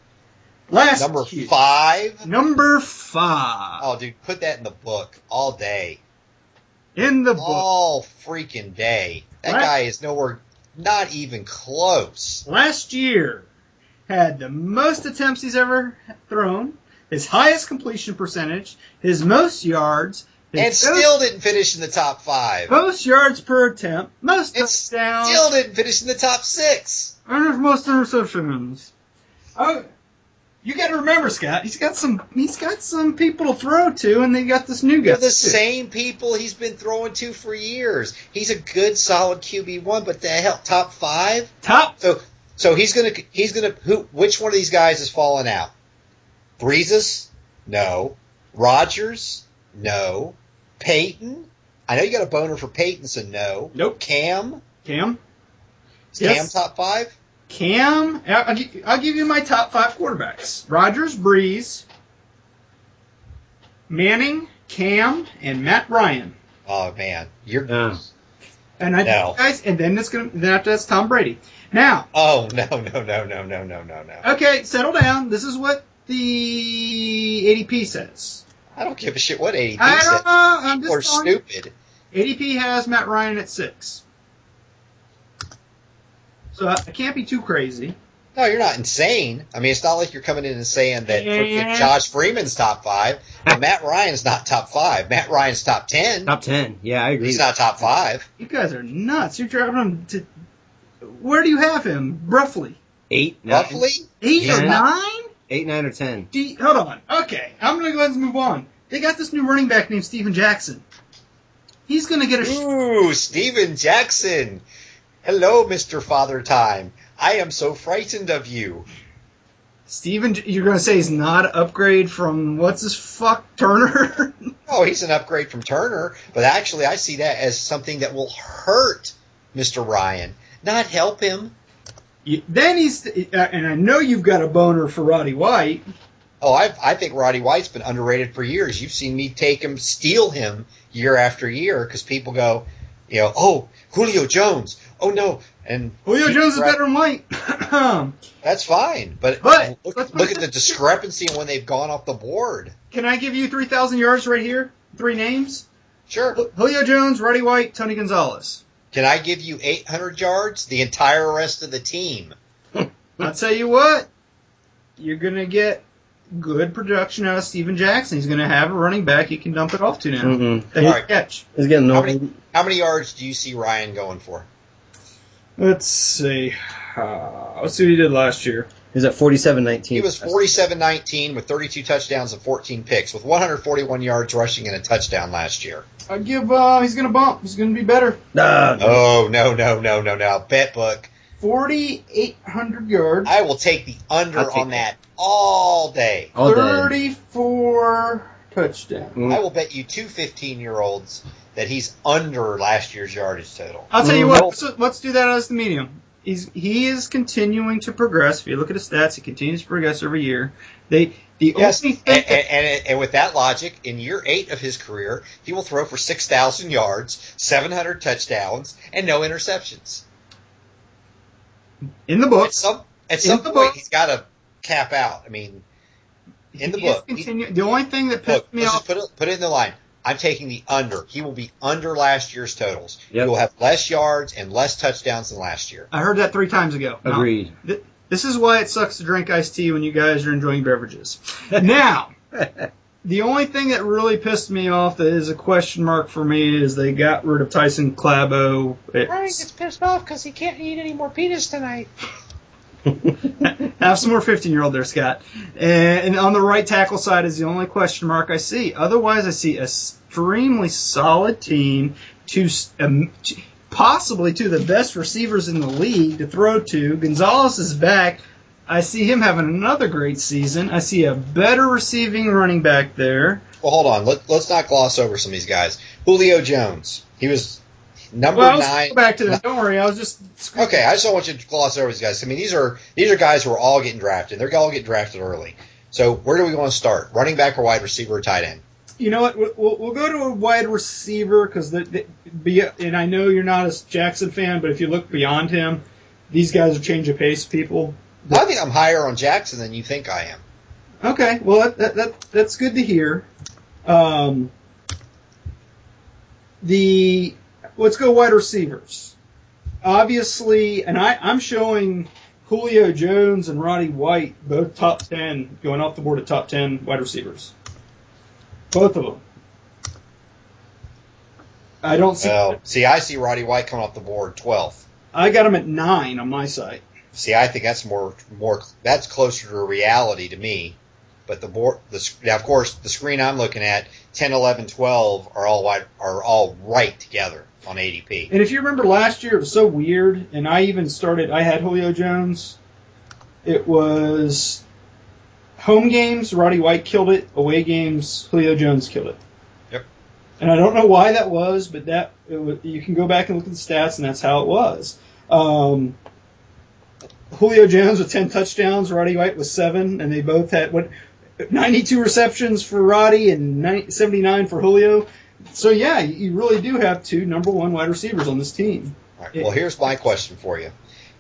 Number 5? Number 5. Oh, dude, put that in the book all day. In the book. All freaking day. That guy is nowhere, not even close. Last year had the most attempts he's ever thrown, his highest completion percentage, his most yards, and still didn't finish in the top 5. Most yards per attempt, most touchdowns. Still didn't finish in the top 6. And his most interceptions. Oh, you got to remember, Scott. He's got some people to throw to, and they got this new guy. They're the same people he's been throwing to for years. He's a good, solid QB1, but the hell, top 5? So he's gonna. Which one of these guys is falling out? Breezes? No. Rodgers? No. Peyton? I know you got a boner for Peyton, so no. Nope. Cam? Cam? Is Cam top 5? Cam? I'll give you my top 5 quarterbacks. Rodgers, Breeze, Manning, Cam, and Matt Ryan. Oh, man. And guys, and then after that's Tom Brady. Now. Oh no. Okay, settle down. This is what the ADP says. I don't give a shit what ADP I says. don't know. I'm People are just stupid. ADP has Matt Ryan at 6. So I can't be too crazy. No, you're not insane. I mean, it's not like you're coming in and saying that Josh Freeman's top 5, but Matt Ryan's not top 5. Matt Ryan's top 10. Top 10. Yeah, I agree. He's not top 5. You guys are nuts. You're driving him to. Where do you have him? Roughly. 8, 9. Roughly? 8 or 9? 8, 9, or 10. Hold on. Okay, I'm going to go ahead and move on. They got this new running back named Steven Jackson. He's going to get a... Ooh, Steven Jackson. Hello, Mr. Father Time. I am so frightened of you. Steven, you're going to say he's not an upgrade from Turner? Oh, he's an upgrade from Turner, but actually I see that as something that will hurt Mr. Ryan, not help him. Then and I know you've got a boner for Roddy White. Oh, I think Roddy White's been underrated for years. You've seen me steal him year after year because people go, oh, Julio Jones. Oh, no. And Julio Jones is better than White. That's fine. But look at the discrepancy in when they've gone off the board. Can I give you 3,000 yards right here? 3 names? Sure. Julio Jones, Roddy White, Tony Gonzalez. Can I give you 800 yards? The entire rest of the team. I'll tell you what. You're going to get good production out of Steven Jackson. He's going to have a running back he can dump it off to now. Mm-hmm. All right. Catch. He's getting how many yards do you see Ryan going for? Let's see. Let's see what he did last year. He was at 47-19. He was 47-19 with 32 touchdowns and 14 picks with 141 yards rushing and a touchdown last year. I give. He's going to bump. He's going to be better. Oh, no. Bet book. 4,800 yards. I will take the under on that all day. 34 touchdowns. I will bet you 2 15-year-olds that he's under last year's yardage total. I'll tell you what. Let's do that as the medium. He is continuing to progress. If you look at his stats, he continues to progress every year. And with that logic, in year 8 of his career, he will throw for 6,000 yards, 700 touchdowns, and no interceptions. In the book. At some point, he's got to cap out. I mean, in the book. The only thing that pissed me off. Just put it in the line. I'm taking the under. He will be under last year's totals. Yep. He will have less yards and less touchdowns than last year. I heard that 3 times ago. Agreed. Now, this is why it sucks to drink iced tea when you guys are enjoying beverages. Now, the only thing that really pissed me off that is a question mark for me is they got rid of Tyson Clabo. Ryan gets pissed off because he can't eat any more penis tonight. Have some more 15-year-old there, Scott. And on the right tackle side is the only question mark I see. Otherwise, I see an extremely solid team, possibly 2 of the best receivers in the league to throw to. Gonzalez is back. I see him having another great season. I see a better receiving running back there. Well, hold on. Let's not gloss over some of these guys. Julio Jones. He was number 9. Let's go back to that. Don't worry. I was just... Okay, I just don't want you to gloss over these guys. I mean, these are guys who are all getting drafted. They're all getting drafted early. So where do we want to start? Running back or wide receiver or tight end? You know what? We'll go to a wide receiver because and I know you're not a Jackson fan, but if you look beyond him, these guys are change of pace people. I think I'm higher on Jackson than you think I am. Okay, well that's good to hear. Let's go wide receivers. Obviously, and I'm showing Julio Jones and Roddy White both top 10 going off the board at top 10 wide receivers. Both of them. I don't see. Well, I see Roddy White coming off the board 12th. I got him at 9 on my site. See, I think that's more that's closer to reality to me. But the board, now of course, the screen I'm looking at, 10, 11, 12 are all right together on ADP. And if you remember last year, it was so weird. And I had Julio Jones. It was home games, Roddy White killed it. Away games, Julio Jones killed it. Yep. And I don't know why that was, but you can go back and look at the stats, and that's how it was. Julio Jones with 10 touchdowns, Roddy White with 7, and they both had 92 receptions for Roddy and 79 for Julio. So, yeah, you really do have two number one wide receivers on this team. All right, well, here's my question for you.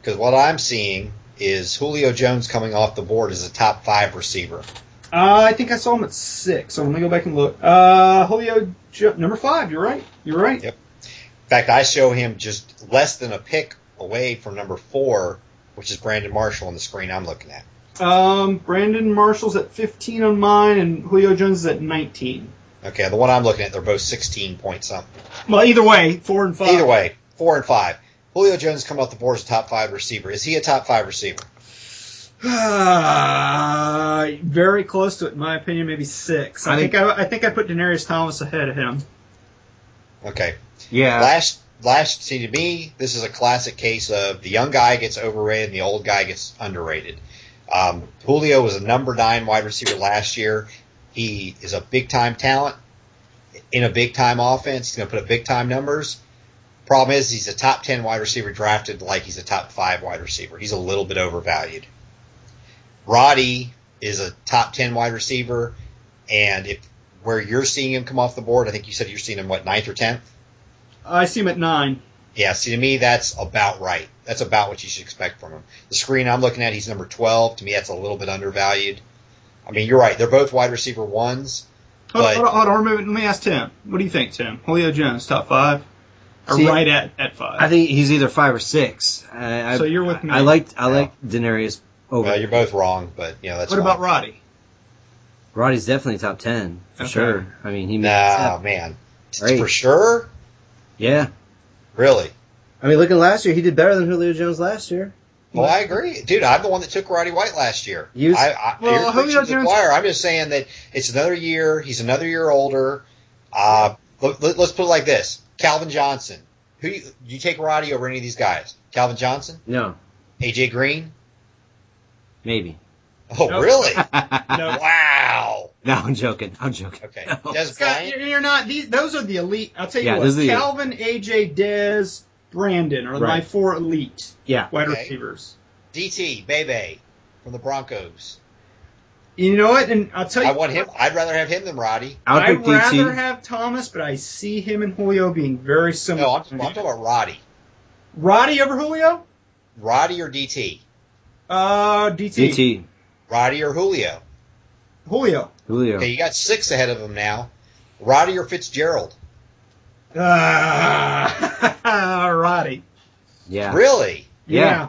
Because what I'm seeing is Julio Jones coming off the board as a top 5 receiver. I think I saw him at 6, so let me go back and look. Number 5, you're right. You're right. Yep. In fact, I show him just less than a pick away from number 4, which is Brandon Marshall on the screen I'm looking at. Brandon Marshall's at 15 on mine, and Julio Jones is at 19. Okay, the one I'm looking at, they're both 16 point something. Well, either way, 4 and 5. Either way, 4 and 5. Julio Jones coming off the board as a top 5 receiver. Is he a top 5 receiver? Very close to it, in my opinion, maybe 6. I think I put Denarius Thomas ahead of him. Okay. Yeah. See, to me, this is a classic case of the young guy gets overrated and the old guy gets underrated. Julio was a number 9 wide receiver last year. He is a big-time talent in a big-time offense. He's going to put up big-time numbers. Problem is, he's a top 10 wide receiver drafted like he's a top 5 wide receiver. He's a little bit overvalued. Roddy is a top 10 wide receiver, and where you're seeing him come off the board, I think you said you're seeing him, 9th or 10th? I see him at 9. Yeah, see, to me, that's about right. That's about what you should expect from him. The screen I'm looking at, he's number 12. To me, that's a little bit undervalued. I mean, you're right. They're both wide receiver 1s. Hold on. Let me ask Tim. What do you think, Tim? Julio Jones, top 5? Or right at 5? I think he's either 5 or 6. So you're with me. I like Denarius over. Well, you're both wrong, but that's What about Roddy? Roddy's definitely top 10 for sure. I mean, he man. Right. For sure? Yeah. Really? I mean, looking last year, he did better than Julio Jones last year. Well, I agree. Dude, I'm the one that took Roddy White last year. Julio Jones. I'm just saying that it's another year. He's another year older. Let's put it like this. Calvin Johnson. Who you take Roddy over any of these guys? Calvin Johnson? No. AJ Green? Maybe. Oh, Nope. really? No. Wow. No, I'm joking. Okay. No. Des Scott, Bryant? you're not. Those are the elite. I'll tell you Yeah, what. those are the- Calvin, AJ, Dez, Brandon are my Right. 4 elite Yeah. wide Okay. receivers. DT, Bebe from the Broncos. You know what? And I'll tell you, I want him. I'd rather have him than Roddy. I'd I'd pick DT. rather have Thomas, but I see him and Julio being very similar. No, I'm talking about Roddy. Roddy over Julio? Roddy or DT? DT. DT. Roddy or Julio? Julio. Julio. Okay, you got 6 ahead of him now. Roddy or Fitzgerald? Roddy. Yeah. Really? Yeah.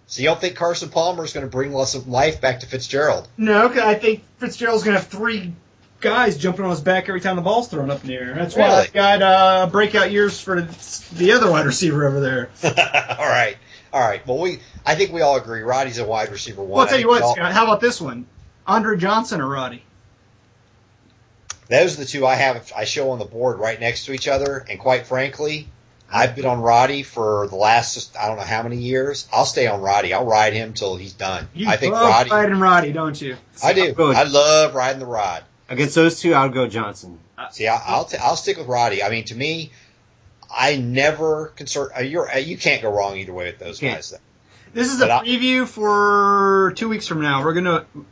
So you don't think Carson Palmer is going to bring less of life back to Fitzgerald? No, 'cause I think Fitzgerald's going to have 3 guys jumping on his back every time the ball's thrown up in the air. That's why Really? I've got breakout years for the other wide receiver over there. All right. Well, I think we all agree Roddy's a wide receiver 1. Well, I'll tell you what, Scott, how about this one? Andre Johnson or Roddy? Those are the 2 I show on the board right next to each other, and quite frankly, I've been on Roddy for the last, I don't know how many years. I'll stay on Roddy. I'll ride him till he's done. I think love riding Roddy, don't you? I do. I love riding the rod. Against those 2, I would go Johnson. See, I'll stick with Roddy. I mean, to me, I never concern. You can't go wrong either way with those guys. Though. This is a preview for 2 weeks from now.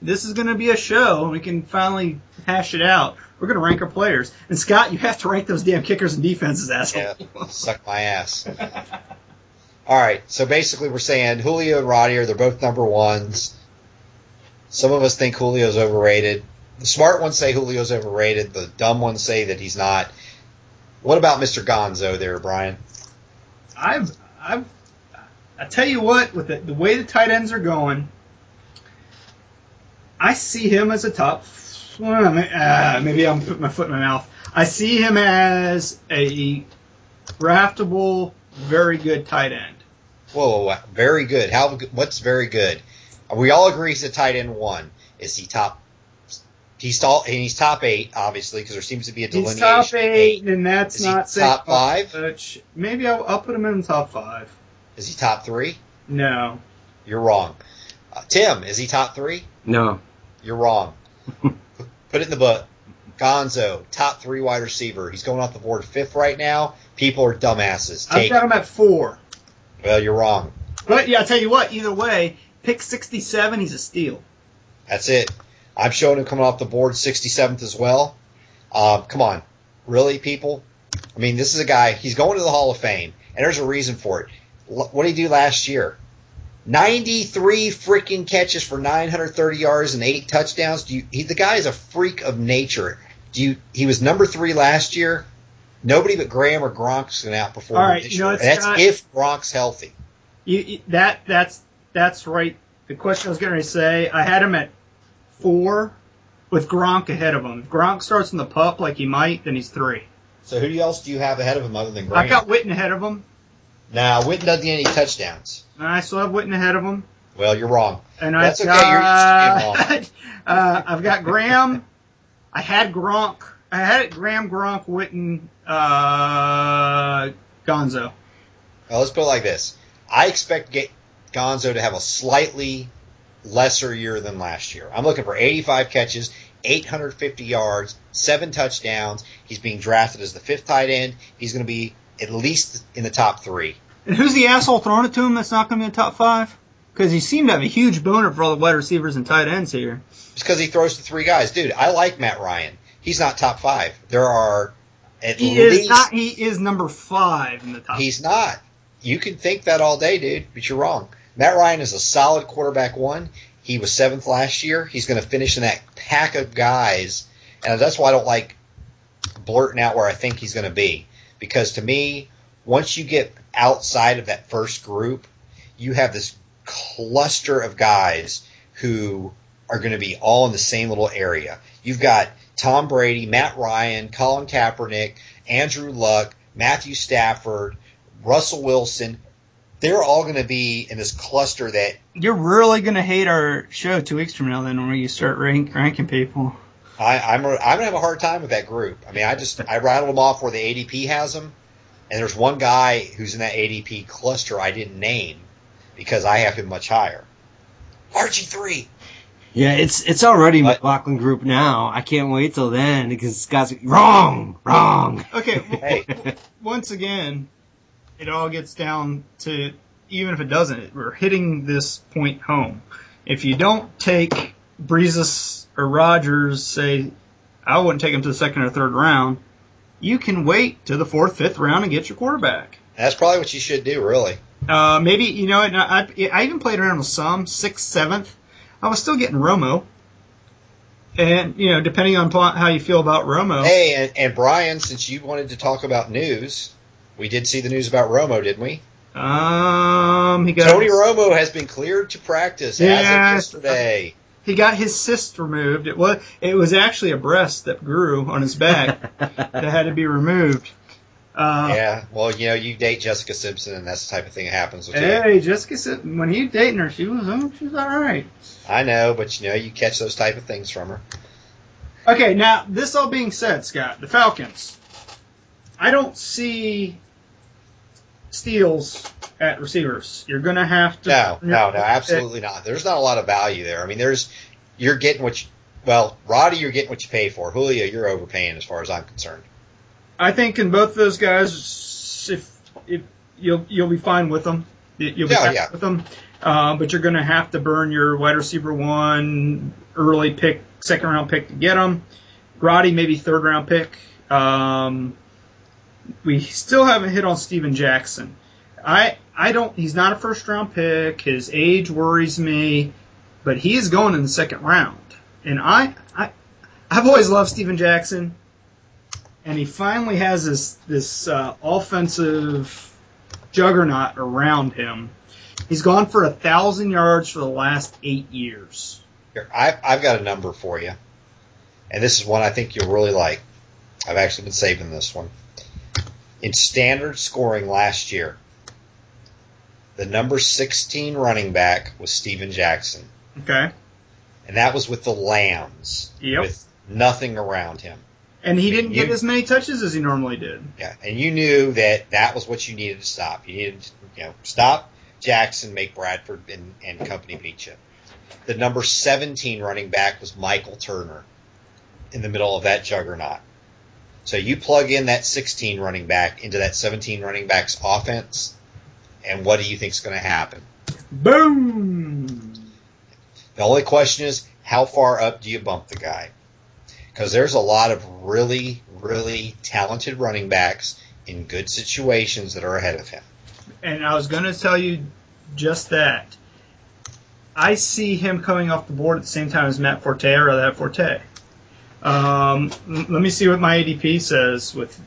This is gonna be a show. We can finally hash it out. We're gonna rank our players. And Scott, you have to rank those damn kickers and defenses, asshole. Yeah, suck my ass. All right, so basically we're saying Julio and Roddy they're both number 1s. Some of us think Julio's overrated. The smart ones say Julio's overrated. The dumb ones say that he's not. What about Mr. Gonzo there, Brian? I tell you what, with the way the tight ends are going, I see him as a top. Maybe I'm putting my foot in my mouth. I see him as a draftable, very good tight end. Whoa, very good. What's very good? We all agree he's a tight end 1. Is he top? He's top 8, obviously, because there seems to be a delineation. He's top 8, and that's is not he top 5. Maybe I'll put him in the top 5. Is he top 3? No. You're wrong. Tim, is he top 3? No. You're wrong. Put it in the book. Gonzo, top 3 wide receiver. He's going off the board 5th right now. People are dumbasses. I've got him at 4. Well, you're wrong. But yeah, I'll tell you what. Either way, pick 67. He's a steal. That's it. I'm showing him coming off the board 67th as well. Come on. Really, people? I mean, this is a guy, he's going to the Hall of Fame, and there's a reason for it. What did he do last year? 93 freaking catches for 930 yards and 8 touchdowns. The guy is a freak of nature. He was number 3 last year. Nobody but Graham or Gronk's going to outperform him this year. And that's if Gronk's healthy. That's right. The question I was going to say, I had him at 4 with Gronk ahead of him. If Gronk starts in the pup like he might, then he's 3. So who else do you have ahead of him other than Graham? I got Witten ahead of him. Now, Witten doesn't get any touchdowns. I still have Witten ahead of him. Well, you're wrong. And that's okay. You're used to being wrong. I've got Graham. I had Gronk. I had it Graham, Gronk, Witten, Gonzo. Well, let's put it like this. I expect Gonzo to have a slightly lesser year than last year. I'm looking for 85 catches, 850 yards, 7 touchdowns. He's being drafted as the 5th tight end. He's going to be at least in the top 3. And who's the asshole throwing it to him that's not going to be in the top 5? Because he seemed to have a huge boner for all the wide receivers and tight ends here. It's because he throws to 3 guys. Dude, I like Matt Ryan. He's not top 5. There are at least... He is number 5 in the top. He's not. You can think that all day, dude, but you're wrong. Matt Ryan is a solid quarterback 1. He was 7th last year. He's going to finish in that pack of guys. And that's why I don't like blurting out where I think he's going to be. Because to me, once you get outside of that first group, you have this cluster of guys who are going to be all in the same little area. You've got Tom Brady, Matt Ryan, Colin Kaepernick, Andrew Luck, Matthew Stafford, Russell Wilson. They're all going to be in this cluster that... You're really going to hate our show 2 weeks from now then when you start ranking people. I'm going to have a hard time with that group. I mean, I rattled them off where the ADP has them, and there's one guy who's in that ADP cluster I didn't name because I have him much higher. RG3. Yeah, it's already McLaughlin group now. I can't wait till then because Scott's wrong. Okay, Hey. Once again, it all gets down to, even if it doesn't, we're hitting this point home. If you don't take Breezes or Rodgers, say, I wouldn't take him to the 2nd or 3rd round, you can wait to the 4th, 5th round and get your quarterback. That's probably what you should do, really. Maybe, I even played around with some, 6th, 7th. I was still getting Romo. And, depending on how you feel about Romo. Hey, and Brian, since you wanted to talk about news, we did see the news about Romo, didn't we? Tony Romo has been cleared to practice as of yesterday. He got his cyst removed. It was actually a breast that grew on his back that had to be removed. Yeah, well, you date Jessica Simpson, and that's the type of thing that happens with you. Hey, Jessica Simpson, when he was dating her, she was all right. I know, but you catch those type of things from her. Okay, now, this all being said, Scott, the Falcons, I don't see steals at receivers. You're going to have to... No, absolutely not. There's not a lot of value there. I mean, you're getting what Roddy, you're getting what you pay for. Julio, you're overpaying as far as I'm concerned. I think in both those guys, if you'll be fine with them. You'll be happy with them. But you're going to have to burn your wide receiver 1 early pick, 2nd round pick to get them. Roddy, maybe 3rd round pick. We still haven't hit on Steven Jackson. He's not a 1st round pick. His age worries me, but he is going in the 2nd round. And I've always loved Steven Jackson. And he finally has this offensive juggernaut around him. He's gone for 1,000 yards for the last 8 years. Here, I've got a number for you. And this is one I think you'll really like. I've actually been saving this one. In standard scoring last year, the number 16 running back was Steven Jackson. Okay. And that was with the Lambs. Yep. With nothing around him. And he didn't get as many touches as he normally did. Yeah, and you knew that was what you needed to stop. You needed to stop Jackson, make Bradford and company beat you. The number 17 running back was Michael Turner in the middle of that juggernaut. So you plug in that 16 running back into that 17 running back's offense, and what do you think is going to happen? Boom! The only question is, how far up do you bump the guy? because there's a lot of really, really talented running backs in good situations that are ahead of him. And I was going to tell you just that. I see him coming off the board at the same time as Matt Forte. I'd rather have Forte. Let me see what my ADP says with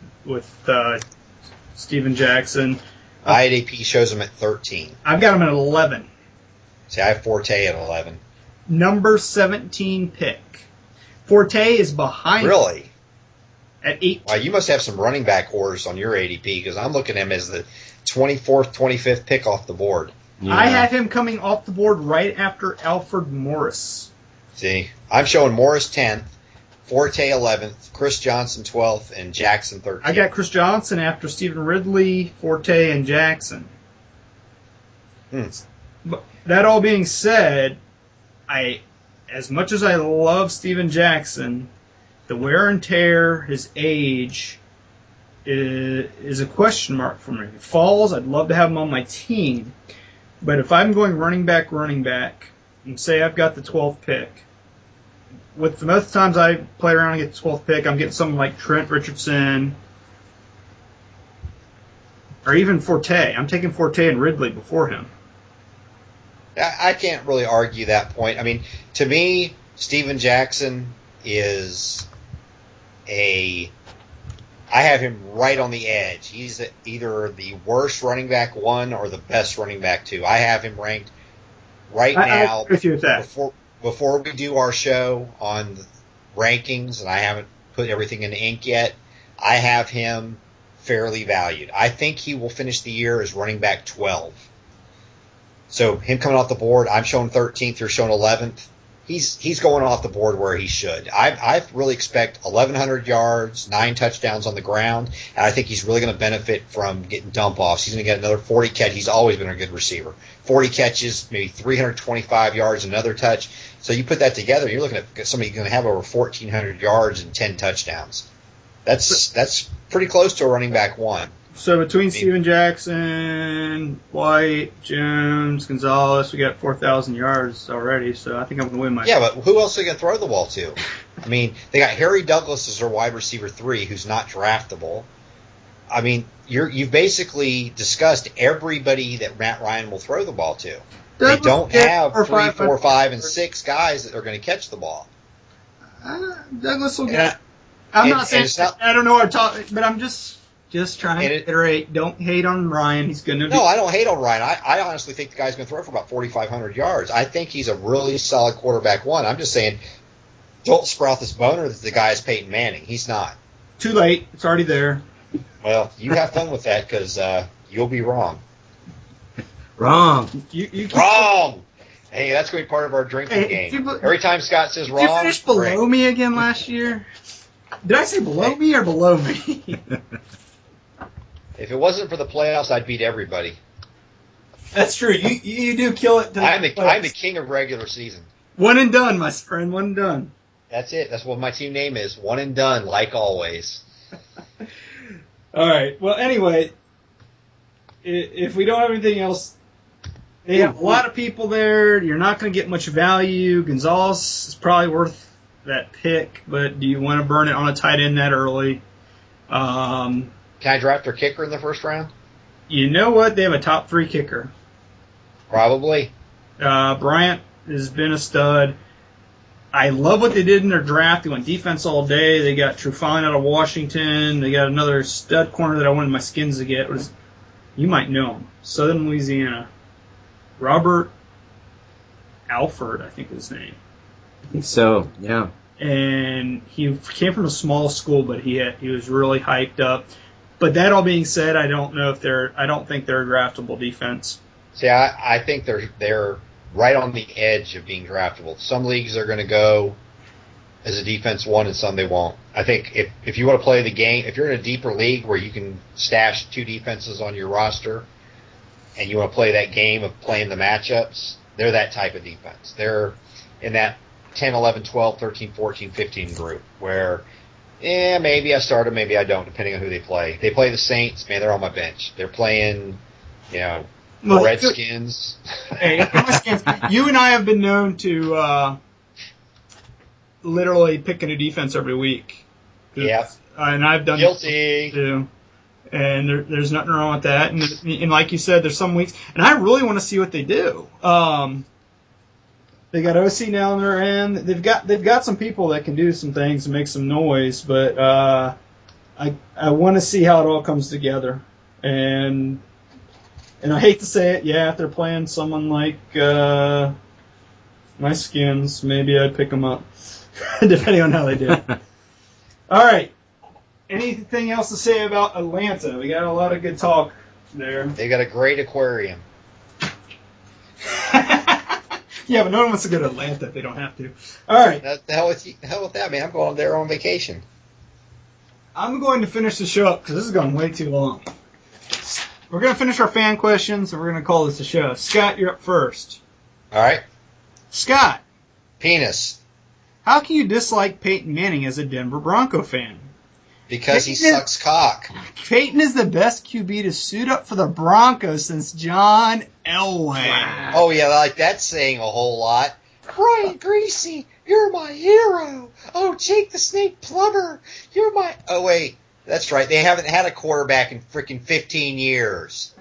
Steven Jackson. My ADP shows him at 13. I've got him at 11. See, I have Forte at 11. Number 17 pick. Forte is behind Really? At 8. Wow, you must have some running back orders on your ADP because I'm looking at him as the 24th, 25th pick off the board. Yeah. I have him coming off the board right after Alfred Morris. See, I'm showing Morris 10th, Forte 11th, Chris Johnson 12th, and Jackson 13th. I got Chris Johnson after Stephen Ridley, Forte, and Jackson. But that all being said, as much as I love Steven Jackson, the wear and tear, his age, is a question mark for me. If he falls, I'd love to have him on my team. But if I'm going running back, and say I've got the 12th pick, with the most times I play around and get the 12th pick, I'm getting something like Trent Richardson or even Forte. I'm taking Forte and Ridley before him. I can't really argue that point. I mean, to me, Steven Jackson is I have him right on the edge. He's either the worst running back 1 or the best running back 2. I have him ranked right now. I agree with you with that. Before we do our show on the rankings, and I haven't put everything in ink yet, I have him fairly valued. I think he will finish the year as running back 12. So him coming off the board, I'm showing 13th, you're showing 11th. He's going off the board where he should. I really expect 1,100 yards, 9 touchdowns on the ground, and I think he's really going to benefit from getting dump-offs. He's going to get another 40 catch. He's always been a good receiver. 40 catches, maybe 325 yards, another touch. So you put that together, you're looking at somebody going to have over 1,400 yards and 10 touchdowns. That's pretty close to a running back 1. So between Steven Jackson, White, Jones, Gonzalez, we got 4,000 yards already. So I think I'm going to win my. Yeah, but who else are they going to throw the ball to? I mean, they got Harry Douglas as their wide receiver 3, who's not draftable. I mean, you've basically discussed everybody that Matt Ryan will throw the ball to. They don't have 3, 4, 5, and 6 guys that are going to catch the ball. Douglas will get. I'm not saying I don't know what I'm talking, but I'm just trying to iterate. Don't hate on Ryan. He's going to. No, I don't hate on Ryan. I honestly think the guy's going to throw for about 4,500 yards. I think he's a really solid quarterback 1. I'm just saying, don't sprout this boner that the guy is Peyton Manning. He's not. Too late. It's already there. Well, you have fun with that because you'll be wrong. Wrong. Wrong. Hey, that's going to be part of our drinking game. Every time Scott says wrong. Did you finish below me again last year? Did I say below me or below me? If it wasn't for the playoffs, I'd beat everybody. That's true. You do kill it. I'm the king of regular season. One and done, my friend. One and done. That's it. That's what my team name is. One and done, like always. All right. Well, anyway, if we don't have anything else, they have a lot of people there. You're not going to get much value. Gonzalez is probably worth that pick, but do you want to burn it on a tight end that early? Can I draft their kicker in the first round? You know what? They have a top 3 kicker. Probably. Bryant has been a stud. I love what they did in their draft. They went defense all day. They got Trufant out of Washington. They got another stud corner that I wanted my Skins to get. You might know him. Southern Louisiana. Robert Alford, I think is his name. I think so, yeah. And he came from a small school, but he was really hyped up. But that all being said, I don't think they're a draftable defense. See, I think they're right on the edge of being draftable. Some leagues are going to go as a defense 1, and some they won't. I think if you want to play the game, if you're in a deeper league where you can stash 2 defenses on your roster, and you want to play that game of playing the matchups, they're that type of defense. They're in that 10, 11, 12, 13, 14, 15 group where, maybe I start them, maybe I don't, depending on who they play. They play the Saints, man, they're on my bench. They're playing, the Redskins. Hey, you and I have been known to literally picking a defense every week. Yeah. And I've done Guilty. it too. And there's nothing wrong with that. And like you said, there's some weeks, and I really want to see what they do. They got OC now on their end. They've got some people that can do some things and make some noise, but I want to see how it all comes together. And I hate to say it, yeah, if they're playing someone like my Skins, maybe I'd pick them up, depending on how they do. All right. Anything else to say about Atlanta? We got a lot of good talk there. They got a great aquarium. Yeah, but no one wants to go to Atlanta if they don't have to. All right. The hell with that, man. I'm going there on vacation. I'm going to finish the show up because this is going way too long. We're going to finish our fan questions, and we're going to call this a show. Scott, you're up first. All right. Scott. Penis. How can you dislike Peyton Manning as a Denver Bronco fan? Because he sucks cock. Peyton is the best QB to suit up for the Broncos since John Elway. Wow. Oh, yeah, like that's saying a whole lot. Brian Greasy, you're my hero. Oh, Jake the Snake Plumber, you're my... Oh, wait, that's right. They haven't had a quarterback in freaking 15 years.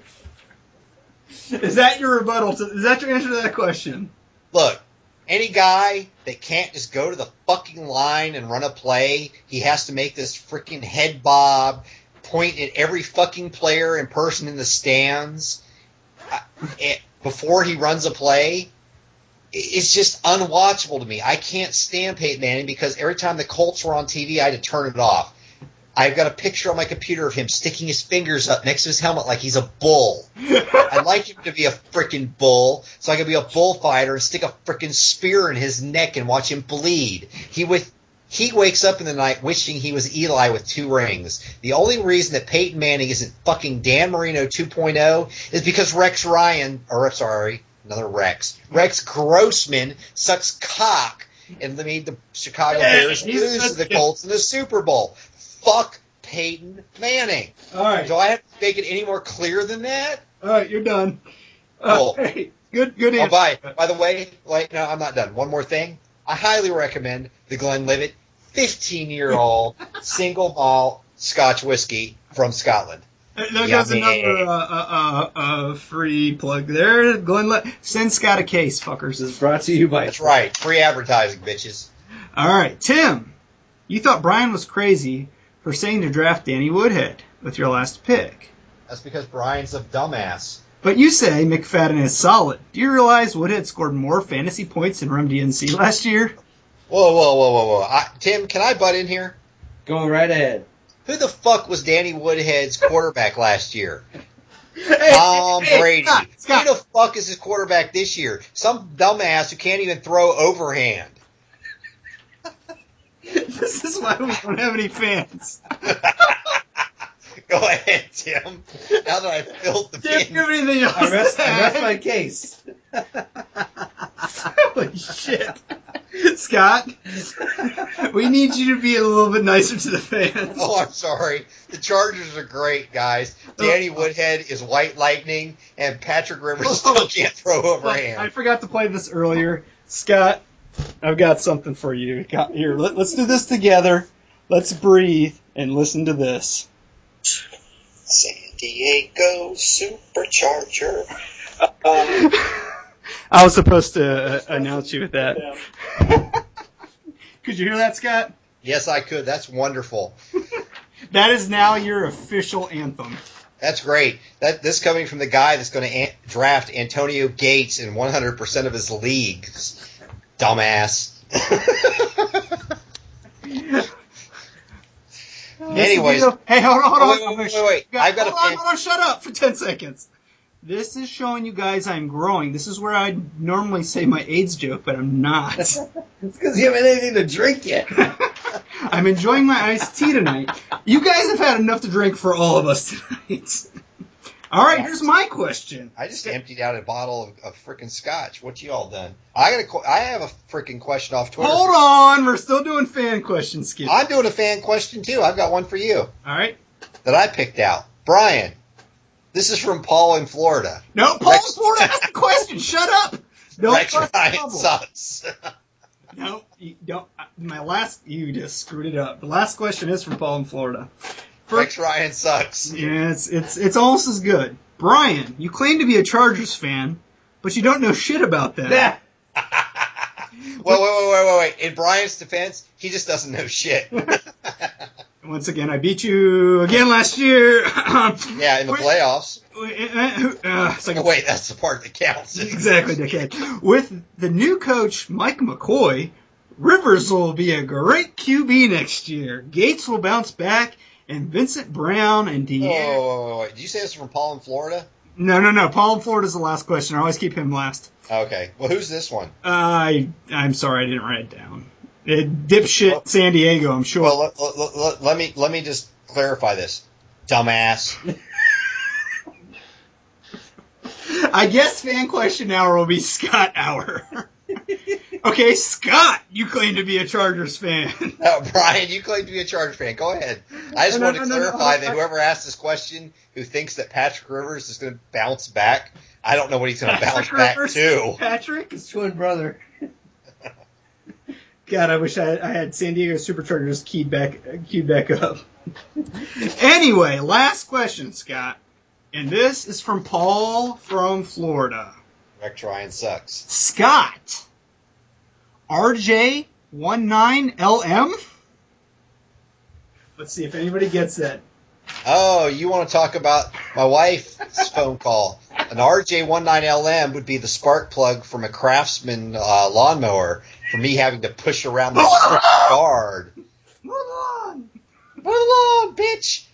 Is that your rebuttal? Is that your answer to that question? Look. Any guy that can't just go to the fucking line and run a play, he has to make this freaking head bob, point at every fucking player and person in the stands before he runs a play. It's just unwatchable to me. I can't stand Peyton Manning because every time the Colts were on TV, I had to turn it off. I've got a picture on my computer of him sticking his fingers up next to his helmet like he's a bull. I'd like him to be a freaking bull so I could be a bullfighter and stick a freaking spear in his neck and watch him bleed. He wakes up in the night wishing he was Eli with 2 rings. The only reason that Peyton Manning isn't fucking Dan Marino 2.0 is because Rex Grossman sucks cock and made the Chicago Bears lose to the Colts in the Super Bowl. Fuck Peyton Manning. All right. Do I have to make it any more clear than that? All right, you're done. Cool. Hey, good answer. By the way, no, I'm not done. One more thing. I highly recommend the Glenlivet 15-year-old single malt Scotch whiskey from Scotland. There goes another free plug there. Glenlivet. Send Scott a case, fuckers. Is brought to you by... That's right. Free advertising, bitches. All right. Tim, you thought Brian was crazy for saying to draft Danny Woodhead with your last pick. That's because Brian's a dumbass. But you say McFadden is solid. Do you realize Woodhead scored more fantasy points than Rem DNC last year? Whoa. Tim, can I butt in here? Go right ahead. Who the fuck was Danny Woodhead's quarterback last year? Tom Brady. Scott. Who the fuck is his quarterback this year? Some dumbass who can't even throw overhand. This is why we don't have any fans. Go ahead, Tim. Now that I've filled the Tim, bin. give me anything else. I rest my case. Holy shit. Scott, we need you to be a little bit nicer to the fans. Oh, I'm sorry. The Chargers are great, guys. Danny Woodhead is white lightning, and Patrick Rivers still can't throw overhand. I forgot to play this earlier. Scott, I've got something for you. Here, let's do this together. Let's breathe and listen to this. San Diego Supercharger. I was supposed to announce you with that. Yeah. Could you hear that, Scott? Yes, I could. That's wonderful. That is now your official anthem. That's great. This coming from the guy that's going to draft Antonio Gates in 100% of his leagues. Dumbass. Anyways. Hey, hold on. Wait. I've got hold on, shut up for 10 seconds. This is showing you guys I'm growing. This is where I normally say my AIDS joke, but I'm not. It's because you haven't had anything to drink yet. I'm enjoying my iced tea tonight. You guys have had enough to drink for all of us tonight. All right, here's my question. I just emptied out a bottle of freaking scotch. What you all done? I have a freaking question off Twitter. Hold on, we're still doing fan questions, Skip. I'm doing a fan question too. I've got one for you. All right. That I picked out. Brian, this is from Paul in Florida. No, Paul in Florida asked the question. Shut up. Rex Ryan sucks. No, you don't. You just screwed it up. The last question is from Paul in Florida. Rex Ryan sucks. Yeah, it's almost as good. Brian, you claim to be a Chargers fan, but you don't know shit about them. Wait. In Brian's defense, he just doesn't know shit. Once again, I beat you again last year. Yeah, in the playoffs. It's like Wait, that's the part that counts. Exactly, dickhead. With the new coach, Mike McCoy, Rivers will be a great QB next year. Gates will bounce back, and Vincent Brown and De'Aaron. Wait. Did you say this from Paul in Florida? No. Paul in Florida's the last question. I always keep him last. Okay. Well, who's this one? I'm sorry, I didn't write it down. Dipshit San Diego, I'm sure. Well, let me just clarify this, dumbass. I guess fan question hour will be Scott hour. Okay, Scott, you claim to be a Chargers fan. Brian, you claim to be a Chargers fan. Go ahead. I just want to clarify that whoever asked this question, who thinks that Patrick Rivers is going to bounce back, I don't know what he's going to bounce back to. Patrick? His twin brother. God, I wish I had San Diego Superchargers keyed back up. Anyway, last question, Scott. And this is from Paul from Florida. Rex Ryan sucks. Scott, RJ19LM? Let's see if anybody gets that. Oh, you want to talk about my wife's phone call. An RJ19LM would be the spark plug from a Craftsman lawnmower for me having to push around the yard. Move on! Move on, bitch!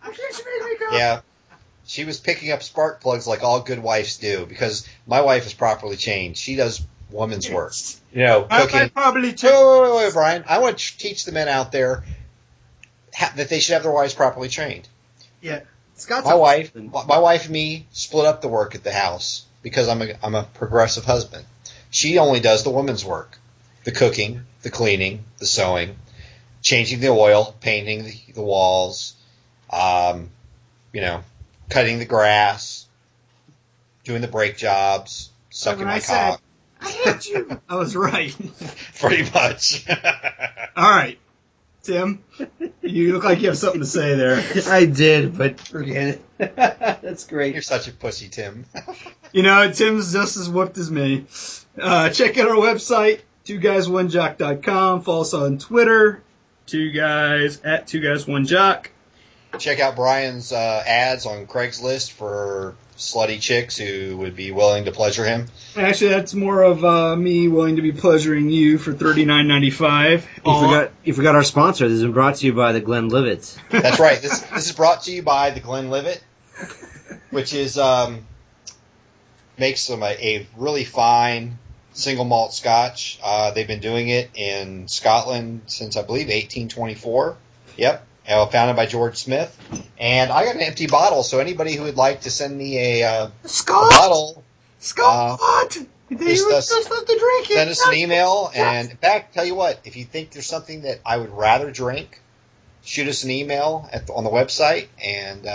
I can't make me go. Yeah. She was picking up spark plugs like all good wives do, because my wife is properly trained. She does woman's work. You know, cooking. I probably Wait, Brian. I want to teach the men out there that they should have their wives properly trained. Yeah. Scott's my wife and me split up the work at the house because I'm a progressive husband. She only does the woman's work. The cooking, the cleaning, the sewing, changing the oil, painting the walls, cutting the grass, doing the brake jobs, sucking my cock. I hate you. I was right. Pretty much. All right. Tim, you look like you have something to say there. I did, but forget it. That's great. You're such a pussy, Tim. Tim's just as whooped as me. Check out our website, 2guys1jock.com. Follow us on Twitter, 2guys1jock. Check out Brian's ads on Craigslist for slutty chicks who would be willing to pleasure him. Actually, that's more of me willing to be pleasuring you for $39.95. You forgot our sponsor. This is brought to you by the Glenlivet. That's right. This is brought to you by the Glenlivet, which is makes them a really fine single malt Scotch. They've been doing it in Scotland since I believe 1824. Yep. Founded by George Smith. And I got an empty bottle, so anybody who would like to send me a bottle, Scott! Just have to drink it. Send us an email. And in fact, tell you what, if you think there's something that I would rather drink, shoot us an email on the website, and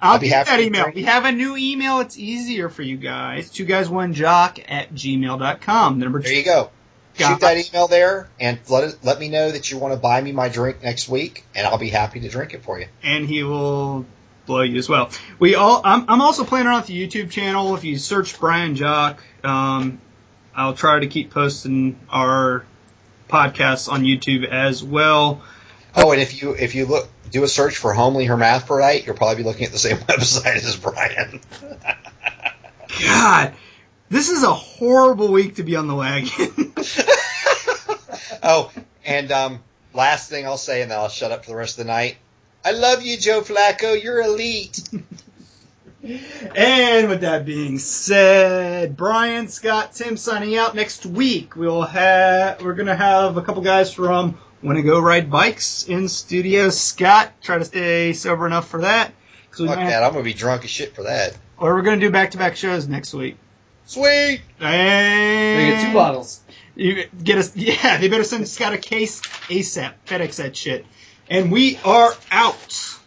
I'll be happy that email. We have a new email. It's easier for you guys. 2guys1jock@gmail.com. There you go. Shoot that email there, and let me know that you want to buy me my drink next week, and I'll be happy to drink it for you. And he will blow you as well. I'm also playing around with the YouTube channel. If you search Brian Jock, I'll try to keep posting our podcasts on YouTube as well. Oh, and if you do a search for Homely Hermaphrodite, you'll probably be looking at the same website as Brian. God. This is a horrible week to be on the wagon. Oh, and last thing I'll say, and then I'll shut up for the rest of the night. I love you, Joe Flacco. You're elite. And with that being said, Brian, Scott, Tim signing out. Next week we're gonna have a couple guys from Wanna Go Ride Bikes in studio. Scott, try to stay sober enough for that. Fuck that. I'm gonna be drunk as shit for that. Or we're gonna do back-to-back shows next week. Sweet! And we get 2 bottles. They better send Scott a case ASAP. FedEx that shit. And we are out.